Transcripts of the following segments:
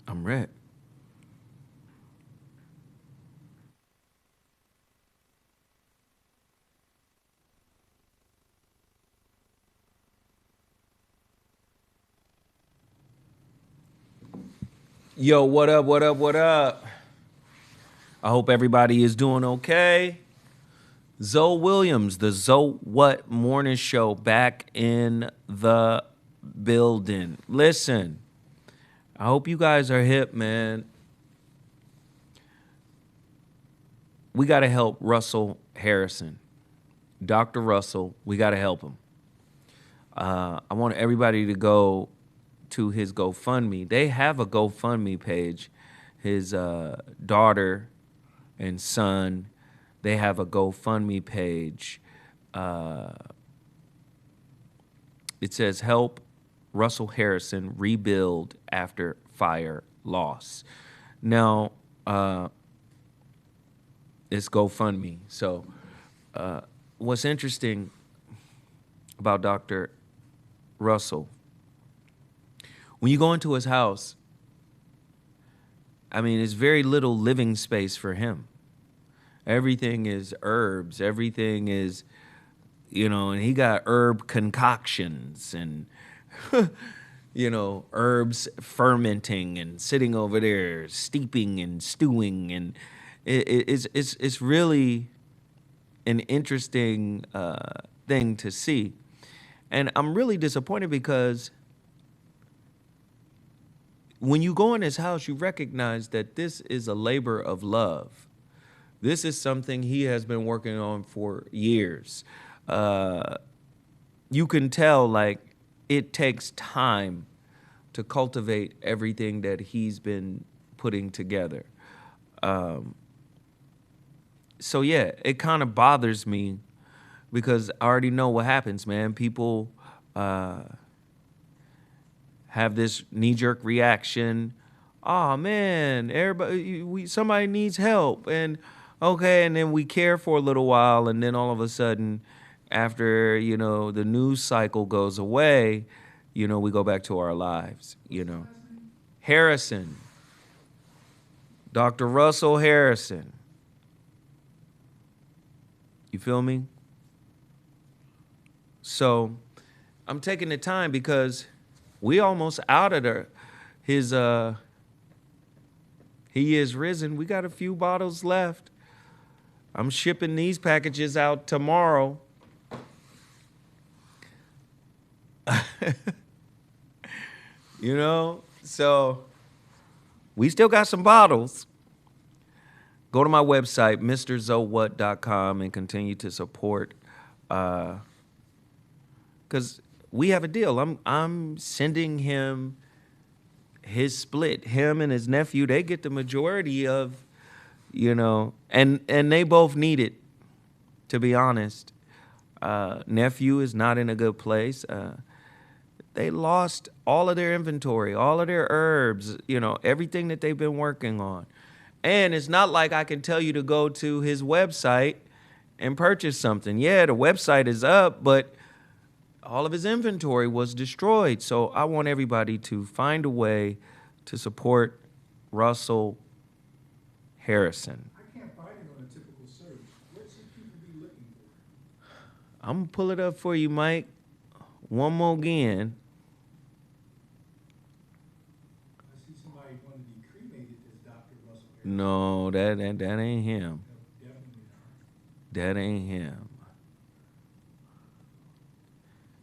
I'm red. Yo, what up, what up, what up? I hope everybody is doing okay. Zoe Williams, the ZoWhat morning show, back in the building. Listen, I hope you guys are hip, man. We got to help Russell Harrison. Dr. Russell, we got to help him. I want everybody to go to his GoFundMe. They have a GoFundMe page. His daughter and son, they have a GoFundMe page. It says, help Russell Harrison rebuild after fire loss. Now, it's GoFundMe. So what's interesting about Dr. Russell, when you go into his house, I mean, there's very little living space for him. Everything is herbs. Everything is, and he got herb concoctions and, herbs fermenting and sitting over there, steeping and stewing. And it's really an interesting thing to see. And I'm really disappointed because when you go in his house, you recognize that this is a labor of love. This is something he has been working on for years. You can tell, like, it takes time to cultivate everything that he's been putting together. So, yeah, it kind of bothers me because I already know what happens, man. People have this knee-jerk reaction. Oh, man, somebody needs help. And, okay, and then we care for a little while, and then all of a sudden, after, the news cycle goes away, we go back to our lives, Harrison. Dr. Russell Harrison. You feel me? So I'm taking the time because we almost out of his he is risen. We got a few bottles left. I'm shipping these packages out tomorrow. So we still got some bottles. Go to my website, MrZoWhat.com, and continue to support. Because we have a deal. I'm sending him his split. Him and his nephew, they get the majority of, and they both need it, to be honest. Nephew is not in a good place. They lost all of their inventory, all of their herbs, everything that they've been working on. And it's not like I can tell you to go to his website and purchase something. Yeah, the website is up, but all of his inventory was destroyed. So I want everybody to find a way to support Russell Harrison. I can't find it on a typical search. What should people be looking for? I'm going to pull it up for you, Mike. One more again. I see somebody wanting to be cremated as Dr. Russell Harris. No, that ain't him. No, definitely not. That ain't him.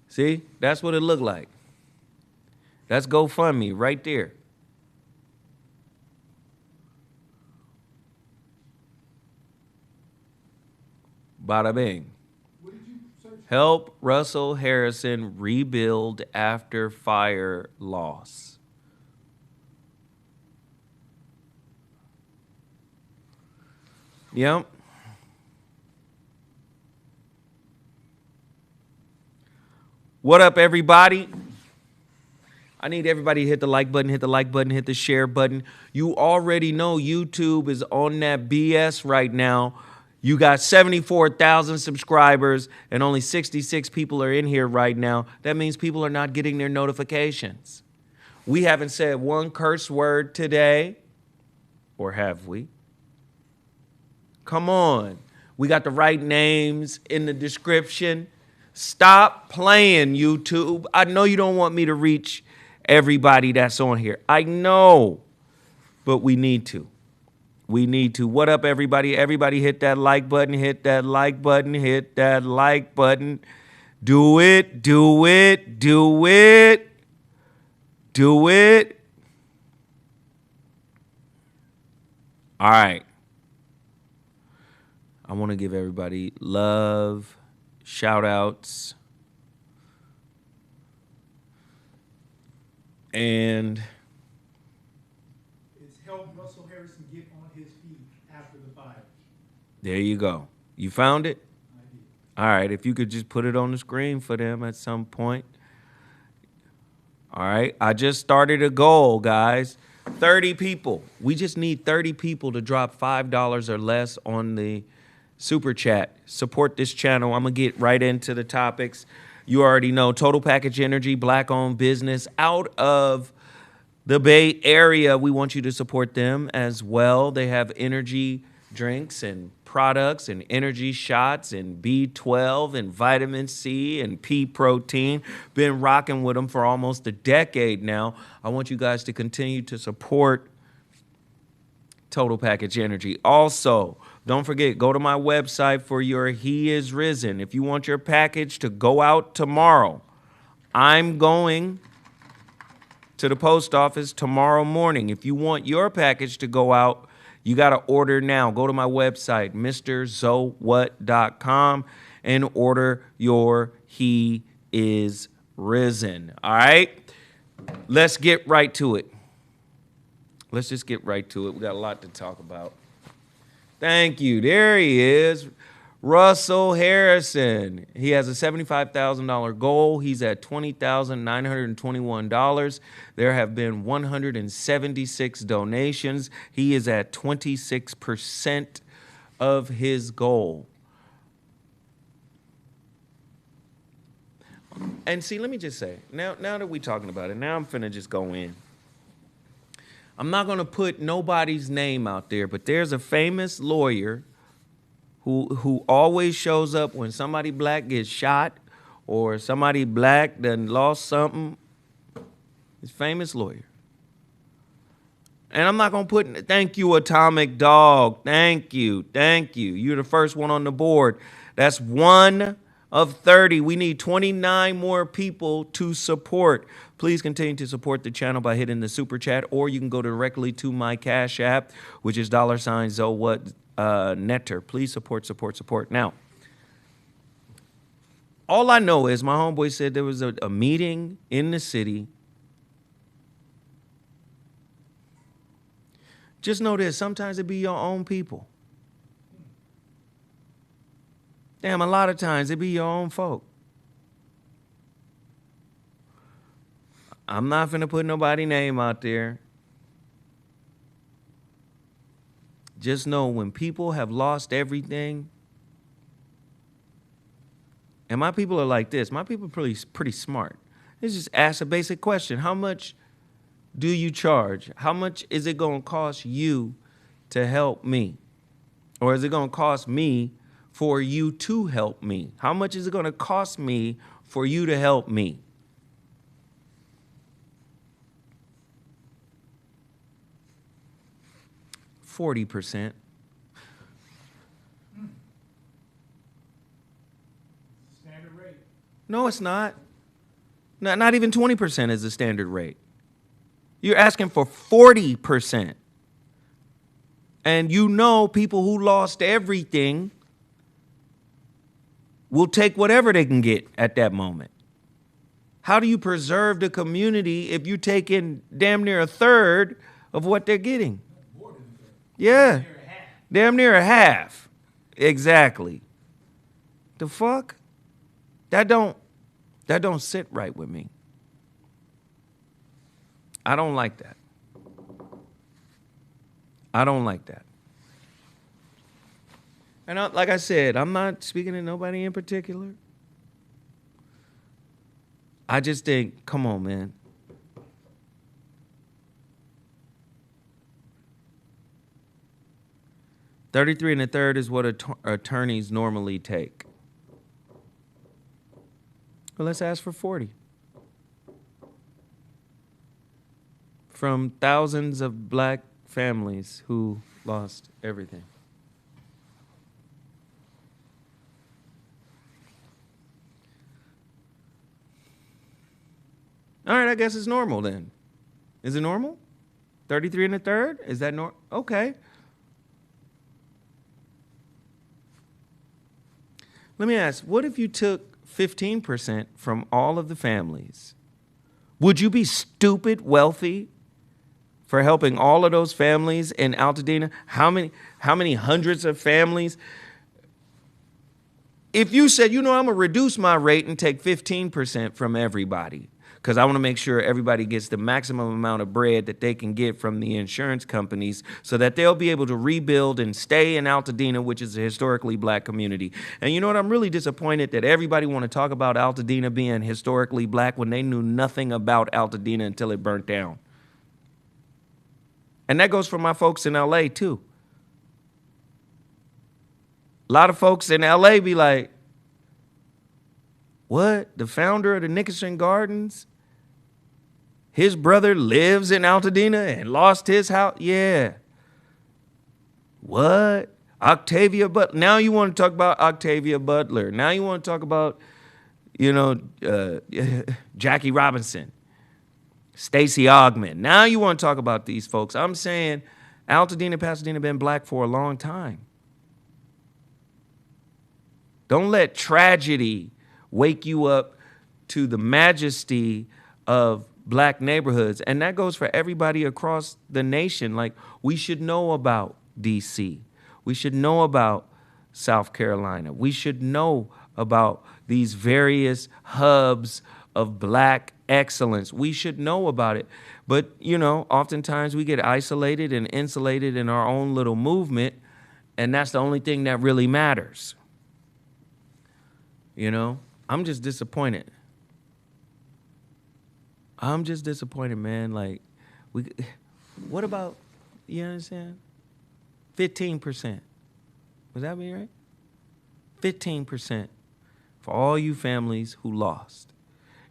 See, that's what it looked like. That's GoFundMe right there. Bada bing. What did you search for? Help Russell Harrison rebuild after fire loss. Yep. What up, everybody? I need everybody to hit the like button, hit the like button, hit the share button. You already know YouTube is on that BS right now. You got 74,000 subscribers and only 66 people are in here right now. That means people are not getting their notifications. We haven't said one curse word today. Or have we? Come on. We got the right names in the description. Stop playing, YouTube. I know you don't want me to reach everybody that's on here. I know. But we need to. We need to. What up, everybody? Everybody hit that like button. Hit that like button. Hit that like button. Do it. Do it. Do it. Do it. All right. I want to give everybody love, shout outs, and It's helped Russell Harrison get on his feet after the fire. there you go. You found it? I did. All right. If you could just put it on the screen for them at some point. All right. I just started a goal, guys. 30 people. We just need 30 people to drop $5 or less on the super chat. Support this channel. I'm going to get right into the topics. You already know Total Package Energy, black-owned business out of the Bay Area. We want you to support them as well. They have energy drinks and products and energy shots and B12 and vitamin C and pea protein. Been rocking with them for almost a decade now. I want you guys to continue to support Total Package Energy. Also, don't forget, go to my website for your He Is Risen. If you want your package to go out tomorrow, I'm going to the post office tomorrow morning. If you want your package to go out, you got to order now. Go to my website, MrZoWhat.com, and order your He Is Risen. All right? Let's get right to it. Let's just get right to it. We got a lot to talk about. Thank you. There he is. Russell Harrison. He has a $75,000 goal. He's at $20,921. There have been 176 donations. He is at 26% of his goal. And see, let me just say, now that we're talking about it, now I'm finna just go in. I'm not going to put nobody's name out there, but there's a famous lawyer who always shows up when somebody black gets shot or somebody black done lost something. He's a famous lawyer. And I'm not going to put, thank you, Atomic Dog. Thank you. Thank you. You're the first one on the board. That's one of 30. We need 29 more people to support. Please continue to support the channel by hitting the super chat, or you can go directly to my Cash App, which is $ZoWhat Netter. Please support. Now, all I know is my homeboy said there was a meeting in the city. Just know this, sometimes it be your own people. Damn, a lot of times it be your own folk. I'm not finna put nobody's name out there. Just know when people have lost everything, and my people are like this, my people are pretty smart. They just ask a basic question. How much do you charge? How much is it gonna cost you to help me? Or is it gonna cost me for you to help me? How much is it gonna cost me for you to help me? $40. Standard rate. No, it's not. Not even 20% is the standard rate. You're asking for 40%. And you know people who lost everything will take whatever they can get at that moment. How do you preserve the community if you take in damn near a third of what they're getting? More than a third. Yeah. Near a half. Damn near a half. Exactly. The fuck? That don't sit right with me. I don't like that. I don't like that. And like I said, I'm not speaking to nobody in particular. I just think, come on, man. 33 and a third is what attorneys normally take. Well, let's ask for 40. From thousands of black families who lost everything. All right, I guess it's normal then. Is it normal? 33 and a third? Is that normal? Okay. Let me ask, what if you took 15% from all of the families? Would you be stupid wealthy for helping all of those families in Altadena? How many hundreds of families? If you said, you know, I'm going to reduce my rate and take 15% from everybody, because I want to make sure everybody gets the maximum amount of bread that they can get from the insurance companies so that they'll be able to rebuild and stay in Altadena, which is a historically black community. And you know what? I'm really disappointed that everybody want to talk about Altadena being historically black when they knew nothing about Altadena until it burnt down. And that goes for my folks in LA too. A lot of folks in LA be like, what? The founder of the Nickerson Gardens? His brother lives in Altadena and lost his house? Yeah. What? Octavia Butler. Now you want to talk about Octavia Butler. Now you want to talk about, you know, Jackie Robinson, Stacey Ogman. Now you want to talk about these folks. I'm saying Altadena, Pasadena been black for a long time. Don't let tragedy wake you up to the majesty of black neighborhoods. And that goes for everybody across the nation. Like, we should know about DC. We should know about South Carolina. We should know about these various hubs of black excellence. We should know about it. But, you know, oftentimes we get isolated and insulated in our own little movement, and that's the only thing that really matters. You know, I'm just disappointed. I'm just disappointed, man. Like, what about, you understand? 15%. Was that me right? 15% for all you families who lost.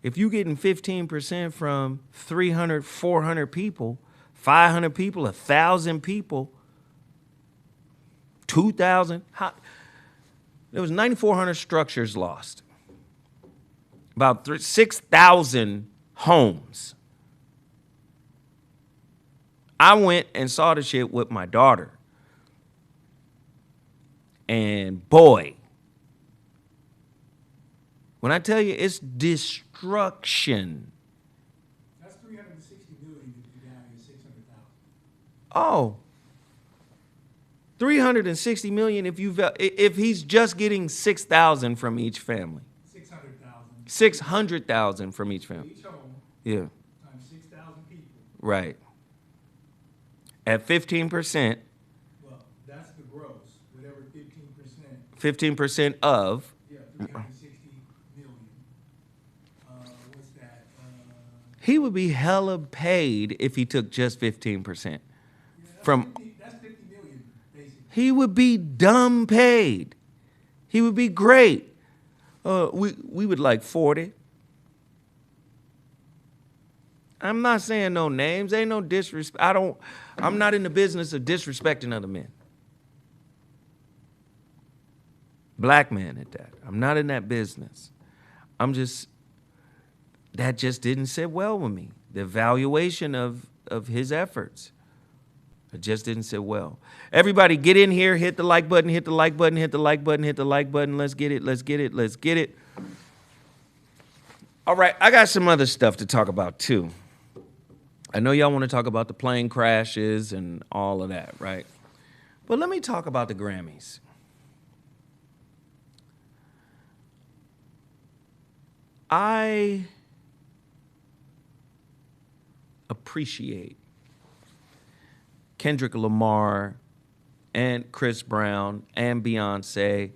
If you're getting 15% from 300, 400 people, 500 people, 1,000 people, 2,000, there was 9,400 structures lost. About 6,000 homes. I went and saw the shit with my daughter. And boy, when I tell you it's destruction. That's 360 million if you down here 600,000. Oh. 360 million if he's just getting 6,000 from each family. 600,000. 600,000 from each family. Each home. Yeah. Times 6,000 people. Right. At 15%. Well, that's the gross. Whatever 15%. 15% of. Yeah, 360 million. What's that? He would be hella paid if he took just 15%. Yeah, From. That's 50 million, basically. He would be dumb paid. He would be great. We would like 40. I'm not saying no names. Ain't no disrespect. I'm not in the business of disrespecting other men. Black man at that. I'm not in that business. That just didn't sit well with me. The evaluation of his efforts. It just didn't sit well. Everybody get in here, hit the like button, hit the like button, hit the like button, hit the like button. Let's get it, let's get it, let's get it. All right, I got some other stuff to talk about too. I know y'all want to talk about the plane crashes and all of that, right? But let me talk about the Grammys. I appreciate Kendrick Lamar and Chris Brown and Beyonce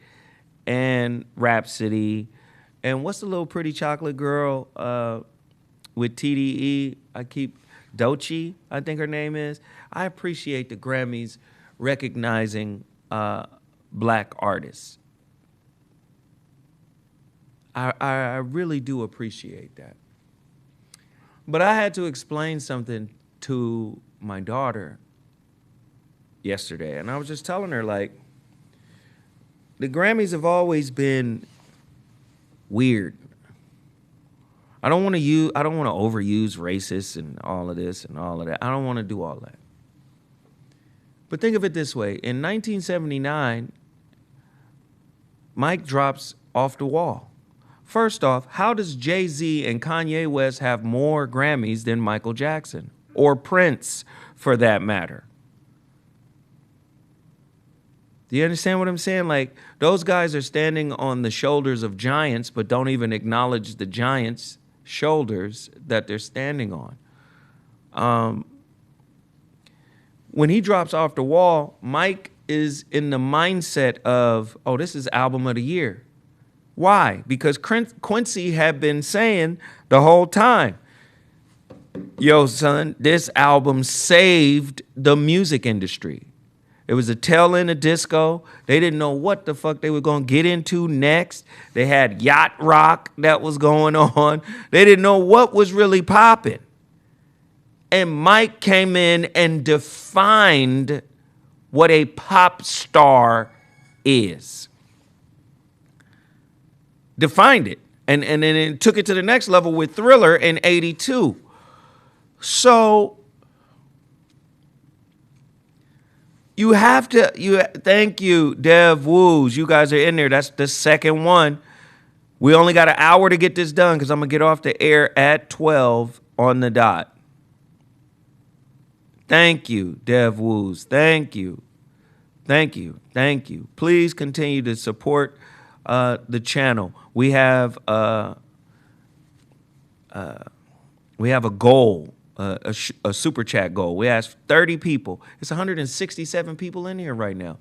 and Rhapsody and what's the little pretty chocolate girl with TDE? Doechii, I think her name is. I appreciate the Grammys recognizing black artists. I really do appreciate that. But I had to explain something to my daughter yesterday, and I was just telling her, like, the Grammys have always been weird. I don't want to overuse racist and all of this and all of that. I don't want to do all that. But think of it this way. In 1979, Mike drops Off the Wall. First off, how does Jay-Z and Kanye West have more Grammys than Michael Jackson? Or Prince, for that matter? Do you understand what I'm saying? Like, those guys are standing on the shoulders of giants, but don't even acknowledge the giants' shoulders that they're standing on. When he drops Off the Wall, Mike is in the mindset of, oh, this is album of the year. Why? Because Quincy had been saying the whole time, yo, son, this album saved the music industry. It was a tail end of disco. They didn't know what the fuck they were going to get into next. They had yacht rock that was going on. They didn't know what was really popping. And Mike came in and defined what a pop star is. Defined it. And then it took it to the next level with Thriller in 82. So you have to, thank you, Dev Woos. You guys are in there. That's the second one. We only got an hour to get this done because I'm going to get off the air at 12 on the dot. Thank you, Dev Woos. Thank you. Thank you. Thank you. Please continue to support the channel. We have a goal, a super chat goal. We asked 30 people. It's 167 people in here right now.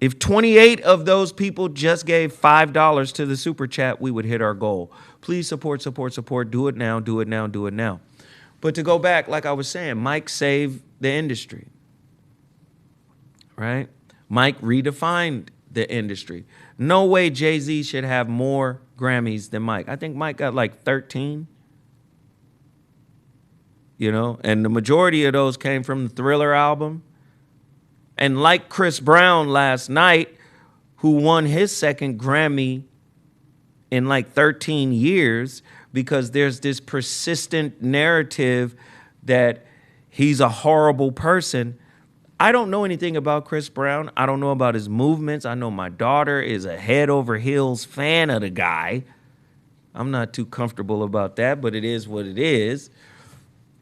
If 28 of those people just gave $5 to the super chat, we would hit our goal. Please support, support, support. Do it now, do it now, do it now. But to go back, like I was saying, Mike saved the industry, right? Mike redefined the industry. No way Jay-Z should have more Grammys than Mike. I think Mike got like 13. You know, and the majority of those came from the Thriller album. And like Chris Brown last night, who won his second Grammy in like 13 years, because there's this persistent narrative that he's a horrible person. I don't know anything about Chris Brown. I don't know about his movements. I know my daughter is a head over heels fan of the guy. I'm not too comfortable about that, but it is what it is.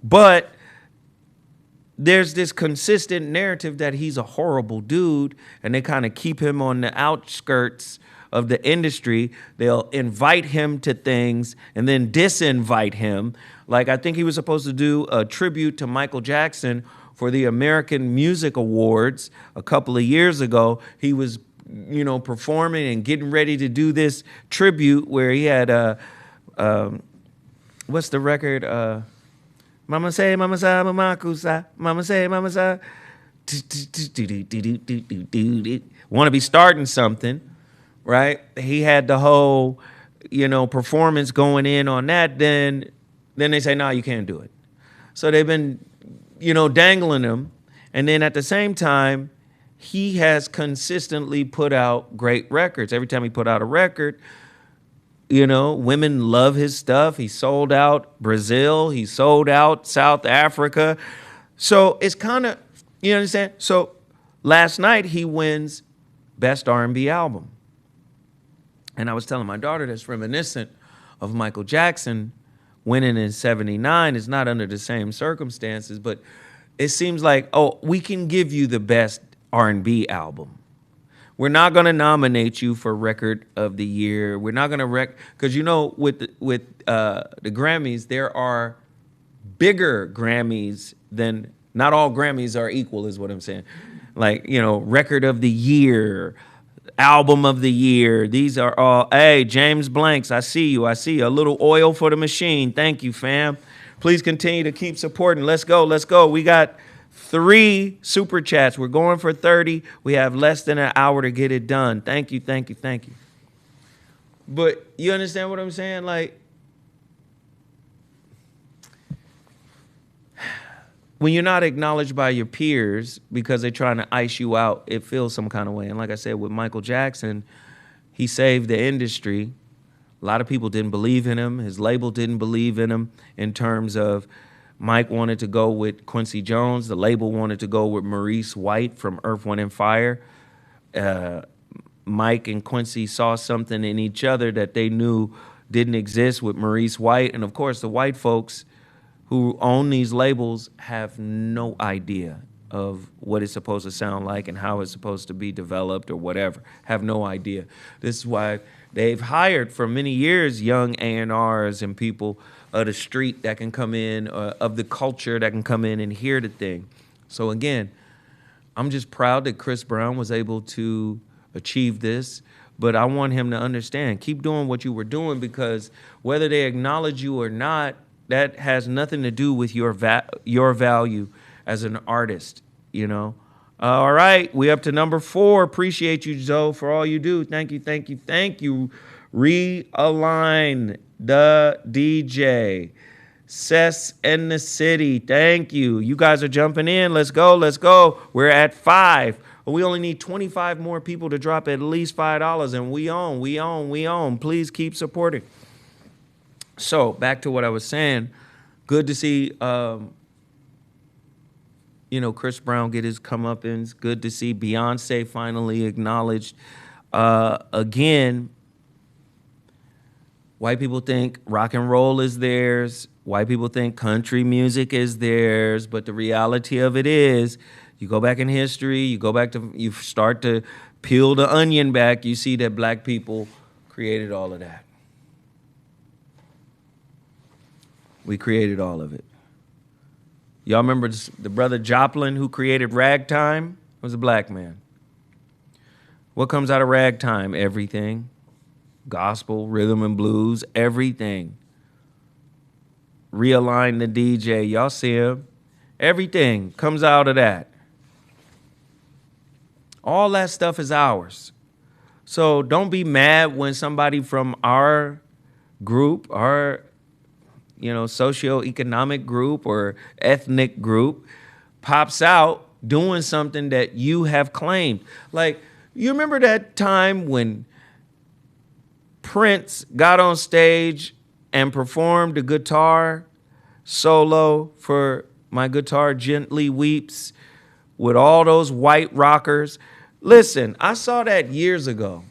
But there's this consistent narrative that he's a horrible dude, and they kind of keep him on the outskirts of the industry. They'll invite him to things and then disinvite him. Like, I think he was supposed to do a tribute to Michael Jackson for the American Music Awards a couple of years ago. He was, you know, performing and getting ready to do this tribute where he had what's the record? Mama say, mama sa, mama kusa. Mama say, mama sa. Want to be starting something, right? He had the whole, you know, performance going in on that. Then they say, no, you can't do it. So they've been, you know, dangling him. And then at the same time, he has consistently put out great records. Every time he put out a record, you know, women love his stuff. He sold out Brazil. He sold out South Africa. So it's kind of, you understand? So last night he wins Best R&B Album. And I was telling my daughter that's reminiscent of Michael Jackson winning in 79. It's not under the same circumstances, but it seems like, oh, we can give you the Best R&B Album. We're not going to nominate you for Record of the Year. We're not going to because, you know, with the Grammys, there are bigger Grammys than, not all Grammys are equal is what I'm saying. Like, you know, Record of the Year, Album of the Year. These are all, hey, James Blanks, I see you. I see you. A little oil for the machine. Thank you, fam. Please continue to keep supporting. Let's go. Let's go. We got 3 super chats. We're going for 30. We have less than an hour to get it done. Thank you, thank you, thank you. But you understand what I'm saying? Like, when you're not acknowledged by your peers because they're trying to ice you out, it feels some kind of way. And like I said, with Michael Jackson, he saved the industry. A lot of people didn't believe in him. His label didn't believe in him in terms of Mike wanted to go with Quincy Jones. The label wanted to go with Maurice White from Earth, Wind & Fire. Mike and Quincy saw something in each other that they knew didn't exist with Maurice White. And of course, the white folks who own these labels have no idea of what it's supposed to sound like and how it's supposed to be developed or whatever. Have no idea. This is why they've hired for many years young A&Rs and people of the street that can come in, of the culture that can come in and hear the thing. So again, I'm just proud that Chris Brown was able to achieve this, but I want him to understand, keep doing what you were doing, because whether they acknowledge you or not, that has nothing to do with your value as an artist, you know? All right, we up to number 4. Appreciate you, Zoe, for all you do. Thank you, thank you, thank you. Realign the DJ. Cess in the city, thank you. You guys are jumping in. Let's go, let's go. We're at 5. We only need 25 more people to drop at least $5, and we own. Please keep supporting. So back to what I was saying. Good to see, Chris Brown get his comeuppance. Good to see Beyonce finally acknowledged. Again, white people think rock and roll is theirs. White people think country music is theirs. But the reality of it is, you go back in history, you start to peel the onion back, you see that black people created all of that. We created all of it. Y'all remember the brother Joplin who created ragtime? Was a black man. What comes out of ragtime? Everything. Gospel, rhythm and blues, everything. Realign the DJ. Y'all see him? Everything comes out of that. All that stuff is ours. So don't be mad when somebody from our group, our socioeconomic group or ethnic group pops out doing something that you have claimed. Like, you remember that time when Prince got on stage and performed a guitar solo for My Guitar Gently Weeps with all those white rockers? Listen, I saw that years ago.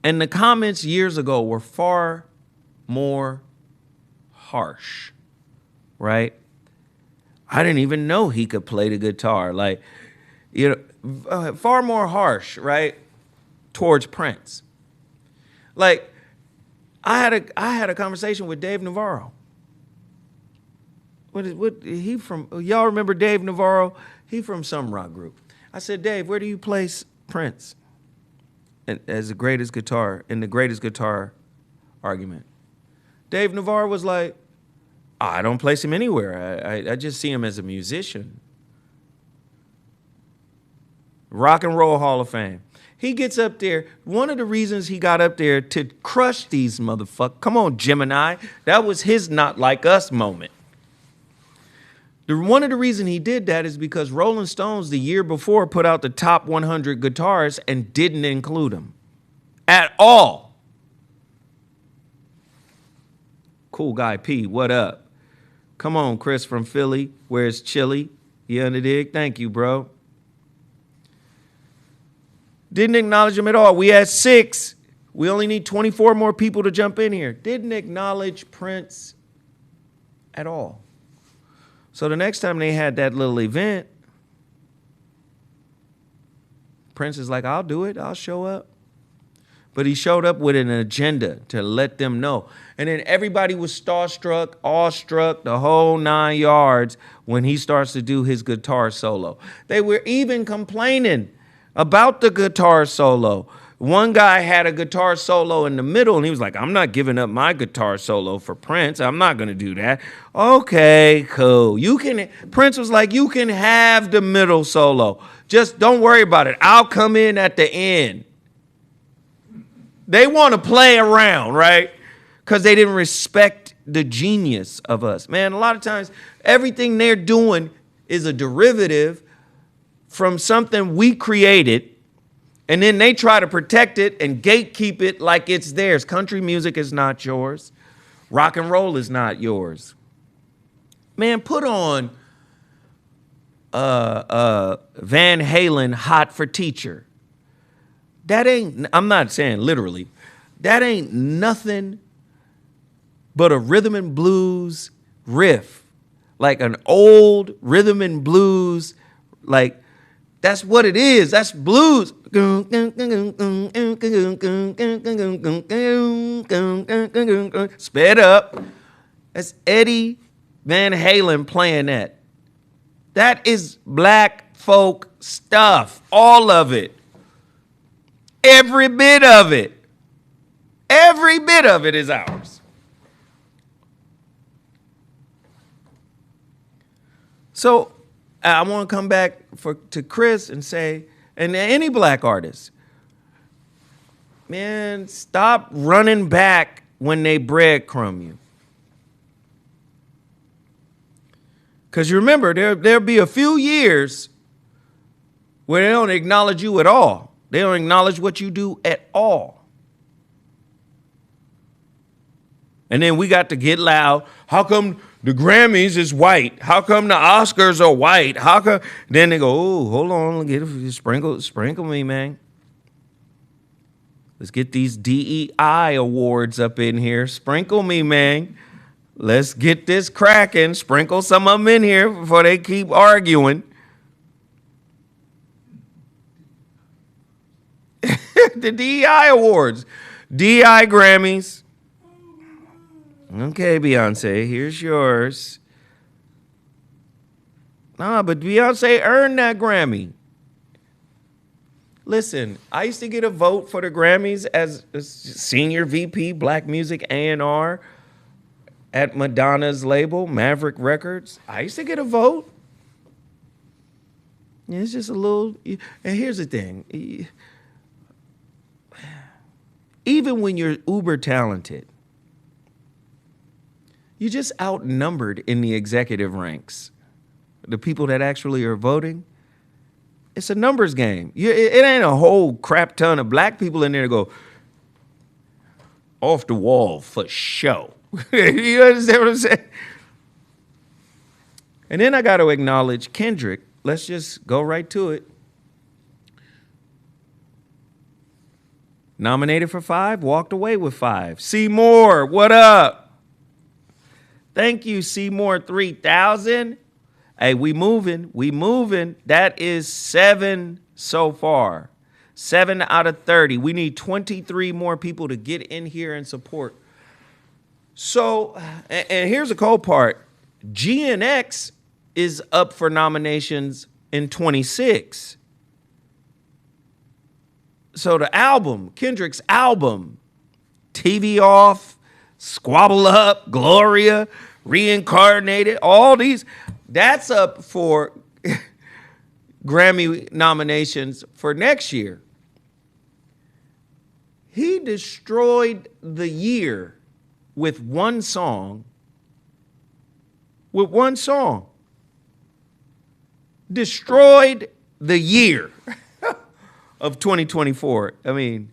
And the comments years ago were far more harsh, right? I didn't even know he could play the guitar. Like, far more harsh, right? Towards Prince. Like, I had a conversation with Dave Navarro. What he from? Y'all remember Dave Navarro? He from some rock group. I said, Dave, where do you place Prince as the greatest guitar, in the greatest guitar argument? Dave Navarro was like, I don't place him anywhere. I just see him as a musician. Rock and Roll Hall of Fame. He gets up there. One of the reasons he got up there to crush these motherfuckers. Come on, Gemini. That was his not like us moment. One of the reasons he did that is because Rolling Stones the year before put out the top 100 guitars and didn't include him at all. Cool guy P, what up? Come on, Chris from Philly. Where's Chili? You under dig? Thank you, bro. Didn't acknowledge him at all. We had 6. We only need 24 more people to jump in here. Didn't acknowledge Prince at all. So the next time they had that little event, Prince is like, I'll do it. I'll show up. But he showed up with an agenda to let them know. And then everybody was starstruck, awestruck, the whole 9 yards when he starts to do his guitar solo. They were even complaining about the guitar solo. One guy had a guitar solo in the middle, and he was like, I'm not giving up my guitar solo for Prince. I'm not going to do that. Okay, cool. Prince was like, you can have the middle solo. Just don't worry about it. I'll come in at the end. They want to play around, right? Because they didn't respect the genius of us. Man, a lot of times, everything they're doing is a derivative from something we created. And then they try to protect it and gatekeep it like it's theirs. Country music is not yours. Rock and roll is not yours. Man, put on Van Halen, Hot for Teacher. I'm not saying literally, that ain't nothing but a rhythm and blues riff. Like an old rhythm and blues, like that's what it is. That's blues. Sped up. That's Eddie Van Halen playing that. That is black folk stuff. All of it. Every bit of it. Every bit of it is ours. So I want to come back to Chris and say, and any black artist, man, stop running back when they breadcrumb you. Because you remember, there'll be a few years where they don't acknowledge you at all. They don't acknowledge what you do at all. And then we got to get loud. How come the Grammys is white? How come the Oscars are white? How come? Then they go, oh, hold on, sprinkle me, man. Let's get these DEI awards up in here. Sprinkle me, man. Let's get this cracking. Sprinkle some of them in here before they keep arguing. The DEI awards, DEI Grammys. Okay, Beyonce, here's yours. Nah, but Beyonce earned that Grammy. Listen, I used to get a vote for the Grammys as a senior VP, Black Music A&R at Madonna's label, Maverick Records. I used to get a vote. It's just a little, and here's the thing. Even when you're uber talented, you're just outnumbered in the executive ranks. The people that actually are voting, it's a numbers game. It ain't a whole crap ton of black people in there to go off the wall for show. You understand what I'm saying? And then I got to acknowledge Kendrick. Let's just go right to it. Nominated for 5, walked away with 5. Seymour, what up? Thank you, Seymour 3000. Hey, we moving. That is 7 so far. 7 out of 30. We need 23 more people to get in here and support. So, and here's the cool part. GNX is up for nominations in 26. So the album, Kendrick's album, TV Off, Squabble Up, Gloria, Reincarnated, all these, that's up for Grammy nominations for next year. He destroyed the year with one song. Destroyed the year of 2024. I mean,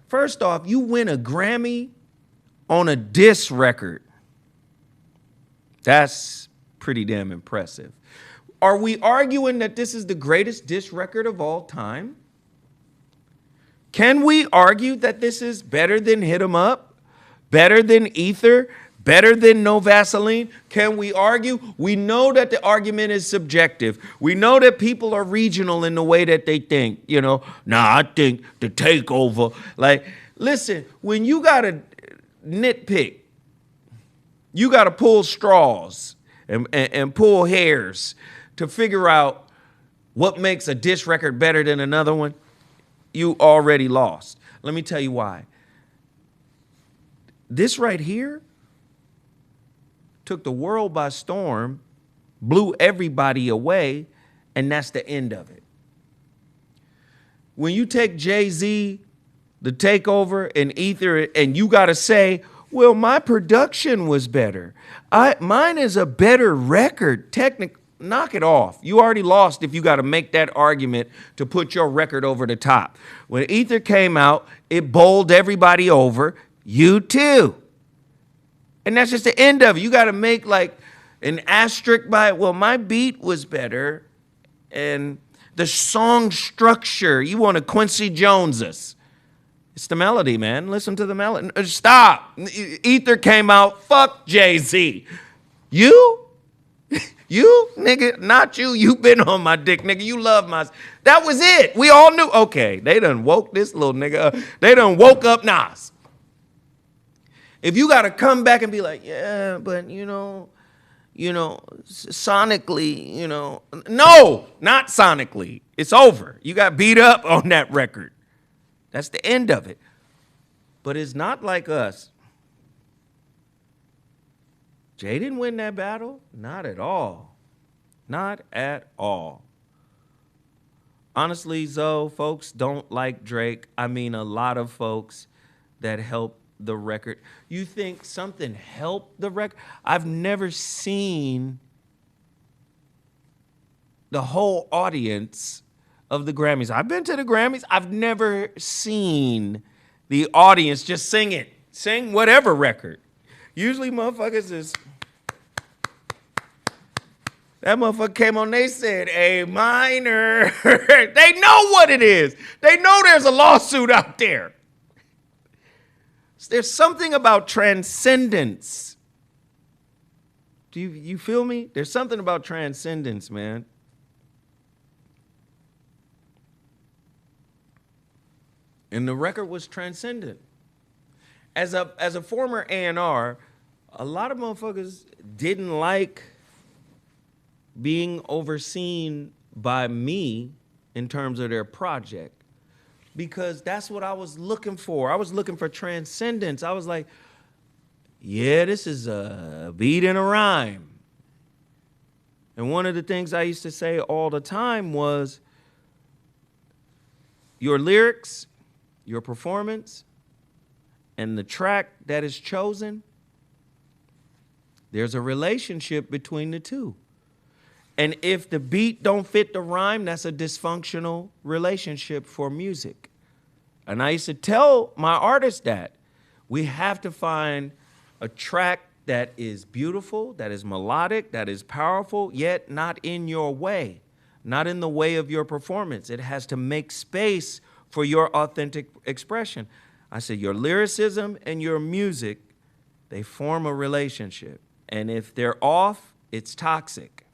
first off, you win a Grammy on a diss record. That's pretty damn impressive. Are we arguing that this is the greatest diss record of all time? Can we argue that this is better than Hit 'Em Up? Better than Ether? Better than No Vaseline? Can we argue? We know that the argument is subjective. We know that people are regional in the way that they think. I think the takeover. Like, listen, when you got to nitpick, you got to pull straws and pull hairs to figure out what makes a diss record better than another one. you already lost. Let me tell you why. This right here took the world by storm, blew everybody away, and that's the end of it. When you take Jay-Z, The Takeover, and Ether, and you got to say, well, my production was better. Mine is a better record. Knock it off. You already lost if you got to make that argument to put your record over the top. When Ether came out, it bowled everybody over. You too. And that's just the end of it. You got to make like an asterisk by it. Well, my beat was better. And the song structure, you want to Quincy Jones us. It's the melody, man. Listen to the melody. Stop. Ether came out. Fuck Jay-Z. You? You, nigga, not you. You been on my dick, nigga. You love my... That was it. We all knew. Okay, they done woke this little nigga up. They done woke up Nas. If you got to come back and be like, yeah, but, sonically, No, not sonically. It's over. You got beat up on that record. That's the end of it. But it's not like us. Jay didn't win that battle. Not at all. Not at all. Honestly, folks don't like Drake. I mean, a lot of folks that helped the record. You think something helped the record? I've never seen the whole audience of the Grammys. I've been to the Grammys. I've never seen the audience just sing it. Sing whatever record. Usually motherfuckers is... That motherfucker came on, they said A minor. They know what it is. They know there's a lawsuit out there. There's something about transcendence. Do you feel me? There's something about transcendence, man. And the record was transcendent. As a former A&R, a lot of motherfuckers didn't like being overseen by me in terms of their project, because that's what I was looking for. I was looking for transcendence. I was like, yeah, this is a beat and a rhyme. And one of the things I used to say all the time was, your lyrics, your performance, and the track that is chosen, there's a relationship between the two. And if the beat don't fit the rhyme, that's a dysfunctional relationship for music. And I used to tell my artists that we have to find a track that is beautiful, that is melodic, that is powerful, yet not in your way, not in the way of your performance. It has to make space for your authentic expression. I said, your lyricism and your music, they form a relationship. And if they're off, it's toxic.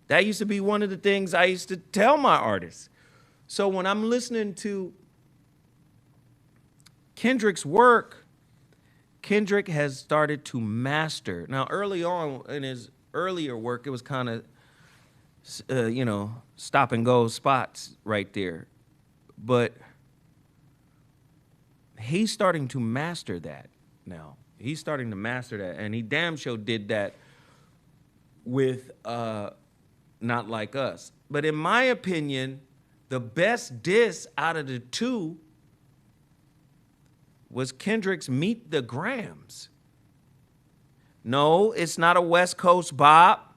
That used to be one of the things I used to tell my artists. So when I'm listening to Kendrick's work, Kendrick has started to master. Now, early on in his earlier work, it was kind of, stop and go spots right there. But he's starting to master that now. He's starting to master that. And he damn sure did that with Not Like Us. But in my opinion, the best diss out of the two was Kendrick's Meet the Grams. No, it's not a West Coast bop.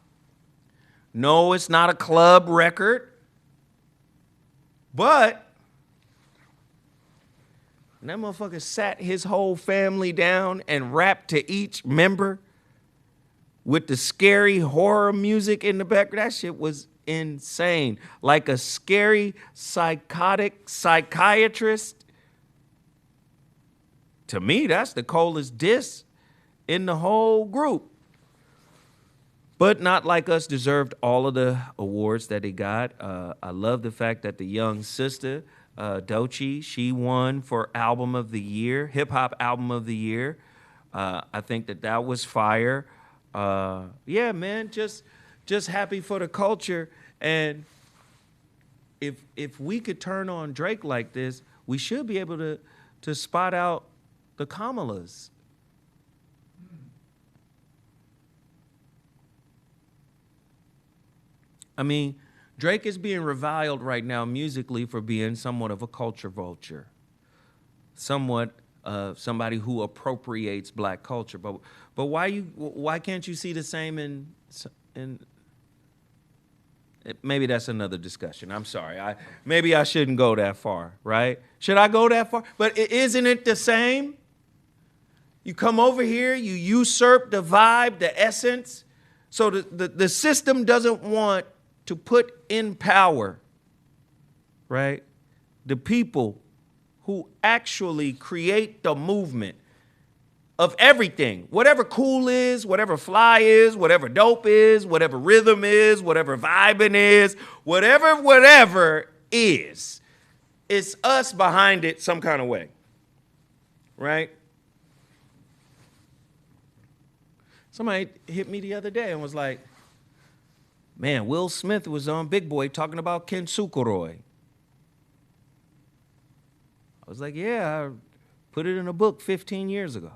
No, it's not a club record. But that motherfucker sat his whole family down and rapped to each member with the scary horror music in the background. That shit was insane. Like a scary, psychotic psychiatrist. To me, that's the coldest diss in the whole group. But Not Like Us deserved all of the awards that he got. I love the fact that the young sister, Doechii, she won for Album of the Year, Hip Hop Album of the Year. I think that was fire. Yeah, man, just happy for the culture. And if we could turn on Drake like this, we should be able to spot out the Kamalas. I mean, Drake is being reviled right now musically for being somewhat of a culture vulture, somewhat somebody who appropriates black culture. But why can't you see the same in maybe that's another discussion. I'm sorry. Maybe I shouldn't go that far, right? Should I go that far? But isn't it the same? You come over here, you usurp the vibe, the essence. So the system doesn't want to put in power, right, the people who actually create the movement of everything. Whatever cool is, whatever fly is, whatever dope is, whatever rhythm is, whatever vibing is, whatever is. It's us behind it some kind of way, right? Somebody hit me the other day and was like, man, Will Smith was on Big Boy talking about Ken Sukuroi. I was like, yeah, I put it in a book 15 years ago.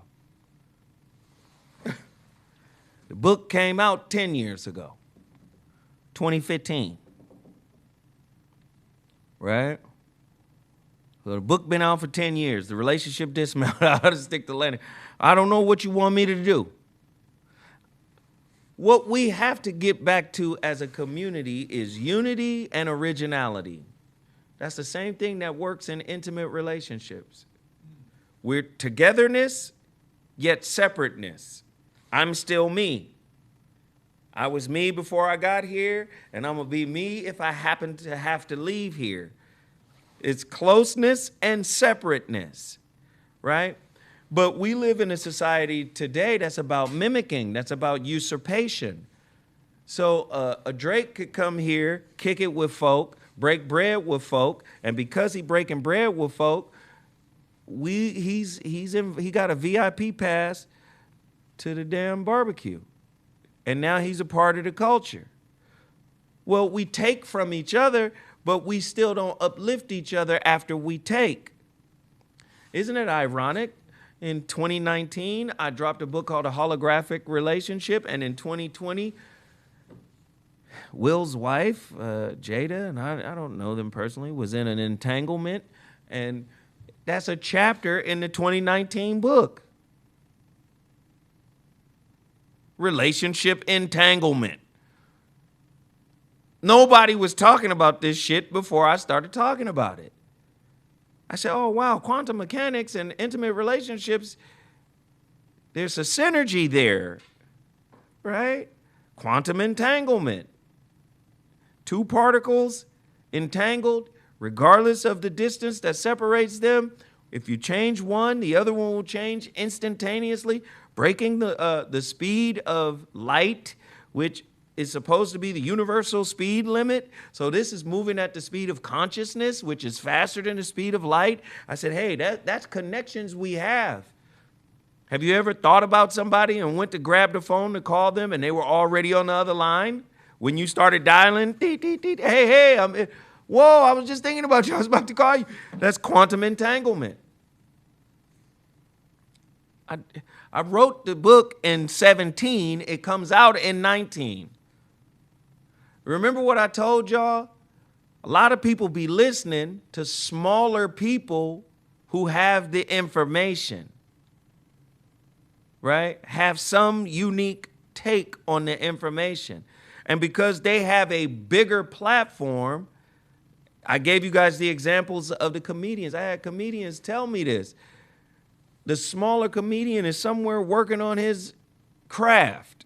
The book came out 10 years ago, 2015. Right? So the book been out for 10 years. The relationship dismounted. I had to stick to landing. I don't know what you want me to do. What we have to get back to as a community is unity and originality. That's the same thing that works in intimate relationships. We're togetherness, yet separateness. I'm still me. I was me before I got here, and I'm going to be me if I happen to have to leave here. It's closeness and separateness, right? But we live in a society today that's about mimicking, that's about usurpation. So a Drake could come here, kick it with folk, break bread with folk, and because he breaking bread with folk, he got a VIP pass to the damn barbecue. And now he's a part of the culture. Well, we take from each other, but we still don't uplift each other after we take. Isn't it ironic? In 2019, I dropped a book called A Holographic Relationship, and in 2020, Will's wife, Jada, and I don't know them personally, was in an entanglement, and that's a chapter in the 2019 book. Relationship entanglement. Nobody was talking about this shit before I started talking about it. I said, oh, wow, quantum mechanics and intimate relationships, there's a synergy there, right? Quantum entanglement. Two particles entangled, regardless of the distance that separates them. If you change one, the other one will change instantaneously, breaking the speed of light, which is supposed to be the universal speed limit. So this is moving at the speed of consciousness, which is faster than the speed of light. I said, hey, that's connections we have. Have you ever thought about somebody and went to grab the phone to call them and they were already on the other line? When you started dialing, hey, whoa, I was just thinking about you. I was about to call you. That's quantum entanglement. I wrote the book in 17. It comes out in 19. Remember what I told y'all? A lot of people be listening to smaller people who have the information, right? Have some unique take on the information. And because they have a bigger platform, I gave you guys the examples of the comedians. I had comedians tell me this. The smaller comedian is somewhere working on his craft.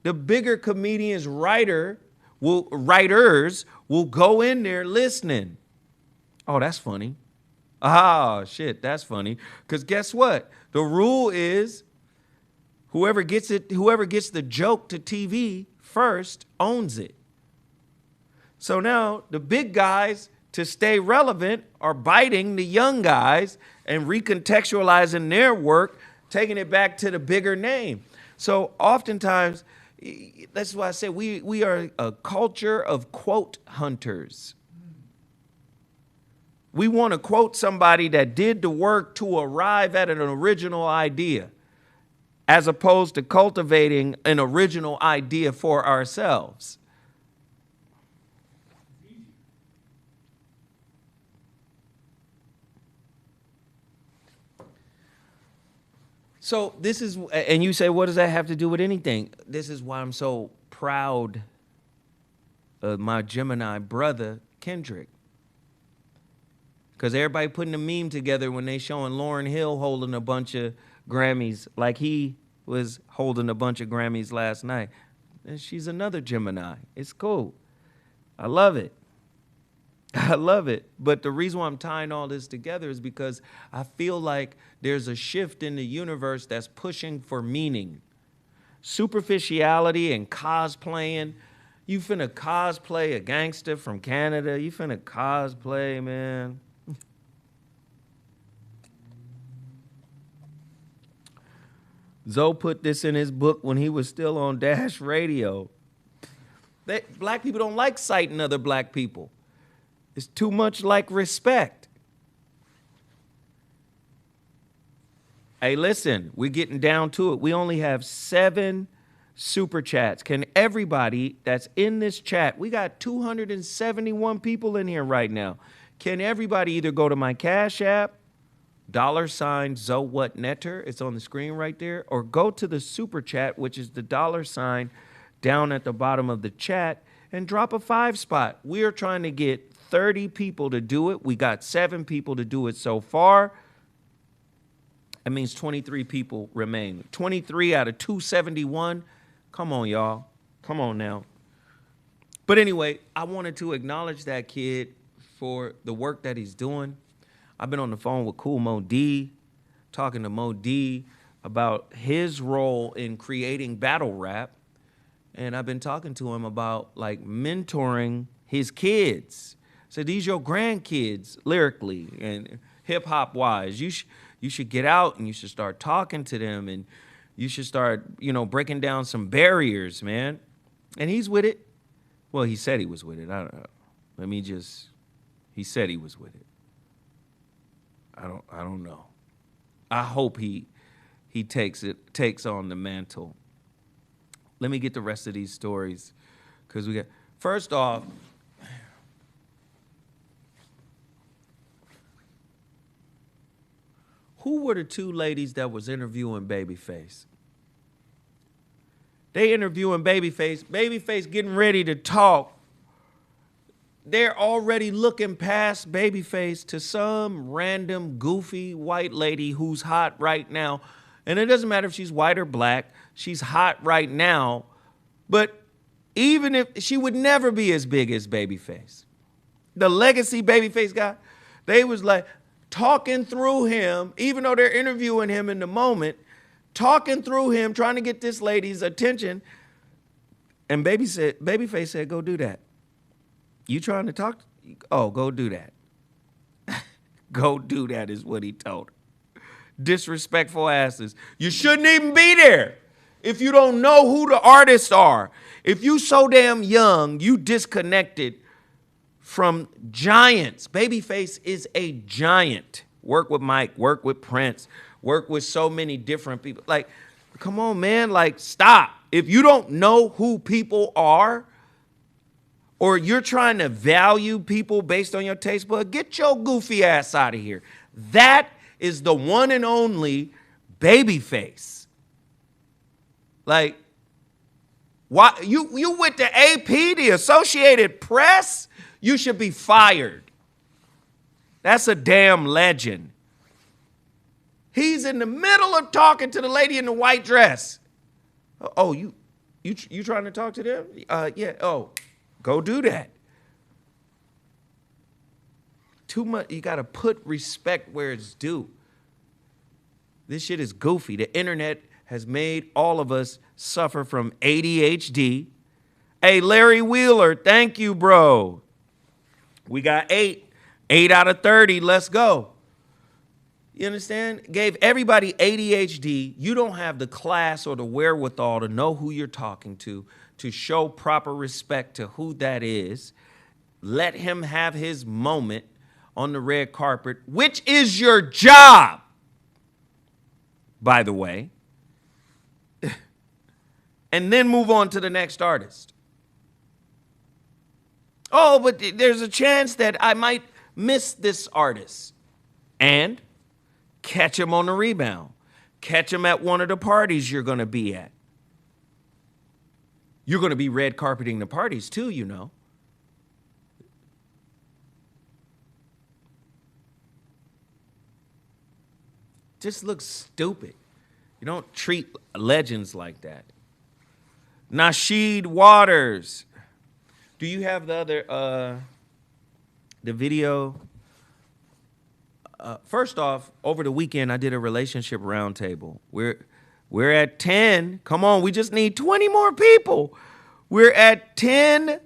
The bigger comedian's writers will go in there listening. Oh, that's funny. Ah, shit, that's funny. Because guess what? The rule is whoever gets the joke to TV first owns it. So now the big guys, to stay relevant, are biting the young guys and recontextualizing their work, taking it back to the bigger name. So oftentimes, that's why I say we are a culture of quote hunters. We want to quote somebody that did the work to arrive at an original idea, as opposed to cultivating an original idea for ourselves. So this is, and you say, what does that have to do with anything? This is why I'm so proud of my Gemini brother, Kendrick. Because everybody putting a meme together when they showing Lauryn Hill holding a bunch of Grammys, like he was holding a bunch of Grammys last night. And she's another Gemini. It's cool. I love it. I love it. But the reason why I'm tying all this together is because I feel like there's a shift in the universe that's pushing for meaning. Superficiality and cosplaying. You finna cosplay a gangster from Canada. You finna cosplay, man. Zoe put this in his book when he was still on Dash Radio. Black people don't like citing other black people. It's too much like respect. Hey, listen, we're getting down to it. We only have 7 super chats. Can everybody that's in this chat, we got 271 people in here right now. Can everybody either go to my Cash App, $ZoWhat Netter, it's on the screen right there, or go to the super chat, which is the $ down at the bottom of the chat, and drop a 5 spot. We are trying to get 30 people to do it. We got 7 people to do it so far. That means 23 people remain. 23 out of 271. Come on, y'all. Come on now. But anyway, I wanted to acknowledge that kid for the work that he's doing. I've been on the phone with Cool Mo D, talking to Mo D about his role in creating battle rap. And I've been talking to him about like mentoring his kids. So these your grandkids lyrically and hip hop wise. You should get out and you should start talking to them and you should start, breaking down some barriers, man. And he's with it. Well, he said he was with it. I don't know. He said he was with it. I don't know. I hope he takes on the mantle. Let me get the rest of these stories because we got, first off, who were the 2 ladies that was interviewing Babyface? They interviewing Babyface. Babyface getting ready to talk. They're already looking past Babyface to some random goofy white lady who's hot right now. And it doesn't matter if she's white or black. She's hot right now. But even if she would never be as big as Babyface. The legacy Babyface got, they was like, talking through him, even though they're interviewing him in the moment, talking through him, trying to get this lady's attention. And Babyface said, go do that. You trying to talk? Oh, go do that. Go do that is what he told her. Disrespectful asses. You shouldn't even be there if you don't know who the artists are. If you so damn young, you disconnected from giants. Babyface is a giant. Work with Mike, work with Prince, work with so many different people. Like, come on, man, like, stop. If you don't know who people are, or you're trying to value people based on your taste bud, get your goofy ass out of here. That is the one and only Babyface. Like, why you went to AP, the Associated Press? You should be fired. That's a damn legend. He's in the middle of talking to the lady in the white dress. Oh, you trying to talk to them? Yeah. Oh, go do that. Too much. You got to put respect where it's due. This shit is goofy. The internet has made all of us suffer from ADHD. Hey, Larry Wheeler, thank you, bro. We got 8 out of 30. Let's go. You understand? Gave everybody ADHD. You don't have the class or the wherewithal to know who you're talking to show proper respect to who that is. Let him have his moment. on the red carpet, which is your job, by the way, and then move on to the next artist. Oh, but there's a chance that I might miss this artist. And catch him on the rebound. Catch him at one of the parties you're going to be at. You're going to be red carpeting the parties too, you know. Just looks stupid. You don't treat legends like that. Nasheed Waters. Do you have the other, the video? First off, over the weekend, I did a relationship roundtable. We're at 10. Come on, we just need 20 more people. We're at 10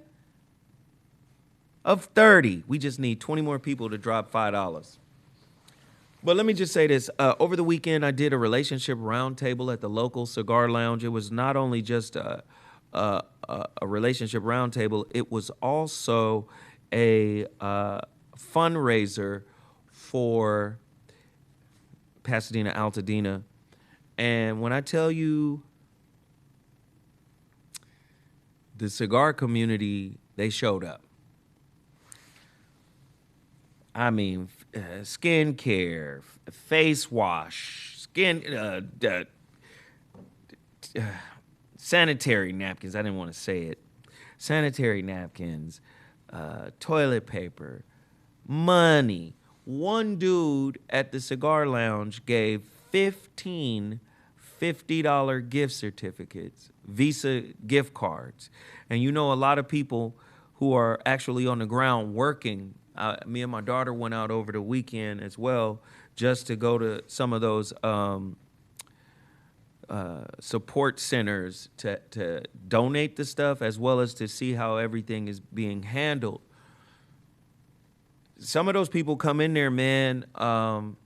of 30. We just need 20 more people to drop $5. But let me just say this. Over the weekend, I did a relationship roundtable at the local Cigar Lounge. It was not only just a relationship roundtable, it was also a fundraiser for Pasadena, Altadena. And when I tell you the cigar community, they showed up. I mean, skin care, face wash, sanitary napkins. I didn't want to say it. Sanitary napkins, toilet paper, money. One dude at the Cigar Lounge gave 15 $50 gift certificates, Visa gift cards. And you know, a lot of people who are actually on the ground working. Me and my daughter went out over the weekend as well, just to go to some of those support centers to donate the stuff, as well as to see how everything is being handled. Some of those people come in there, man, and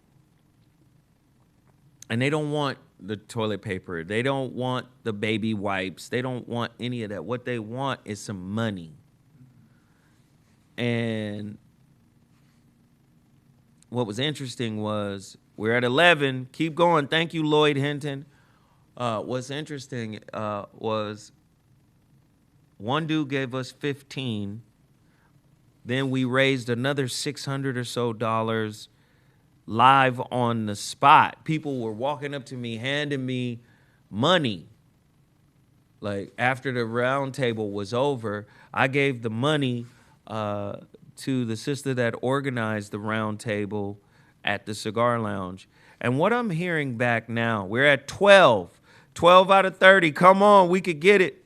they don't want the toilet paper. They don't want the baby wipes. They don't want any of that. What they want is some money. And what was interesting was we're at 11. Keep going. Thank you, Lloyd Hinton. What's interesting was one dude gave us 15. Then we raised another $600 or so live on the spot. People were walking up to me, handing me money. Like, after the round table was over, I gave the money to the sister that organized the round table at the Cigar Lounge. And what I'm hearing back now, we're at 12 out of 30. Come on, we could get it.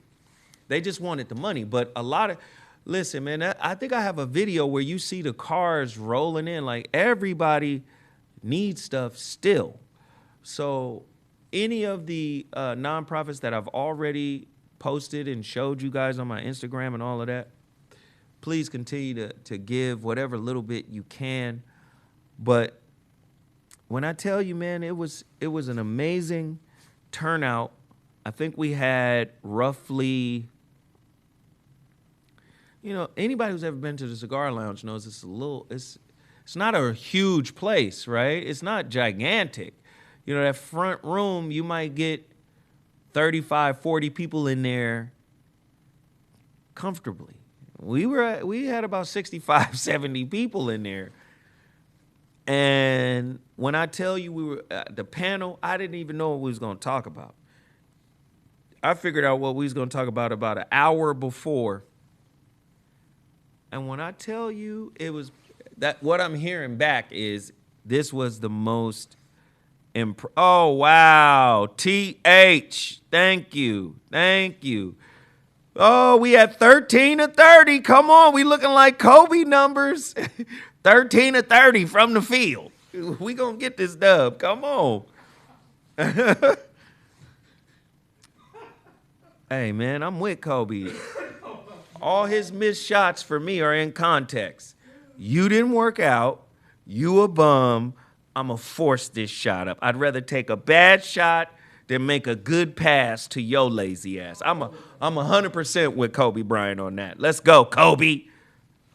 They just wanted the money. But a lot of, listen, man, I think I have a video where you see the cars rolling in. Like, everybody needs stuff still. So any of the nonprofits that I've already posted and showed you guys on my Instagram and all of that, please continue to give whatever little bit you can. But when I tell you, man, it was an amazing turnout. I think we had roughly, you know, anybody who's ever been to the Cigar Lounge knows it's not a huge place, right? It's not gigantic. You know, that front room, you might get 35, 40 people in there comfortably. We had about 65, 70 people in there. And when I tell you we were at the panel, I didn't even know what we was going to talk about. I figured out what we was going to talk about an hour before. And when I tell you it was that, what I'm hearing back is this was the most oh, wow. TH. Thank you. Oh, we had 13 of 30. Come on, we looking like Kobe numbers. 13 of 30 from the field. We gonna get this dub. Come on. Hey, man, I'm with Kobe. All his missed shots for me are in context. You didn't work out. You a bum. I'm going to force this shot up. I'd rather take a bad shot than make a good pass to your lazy ass. I'm 100% with Kobe Bryant on that. Let's go, Kobe.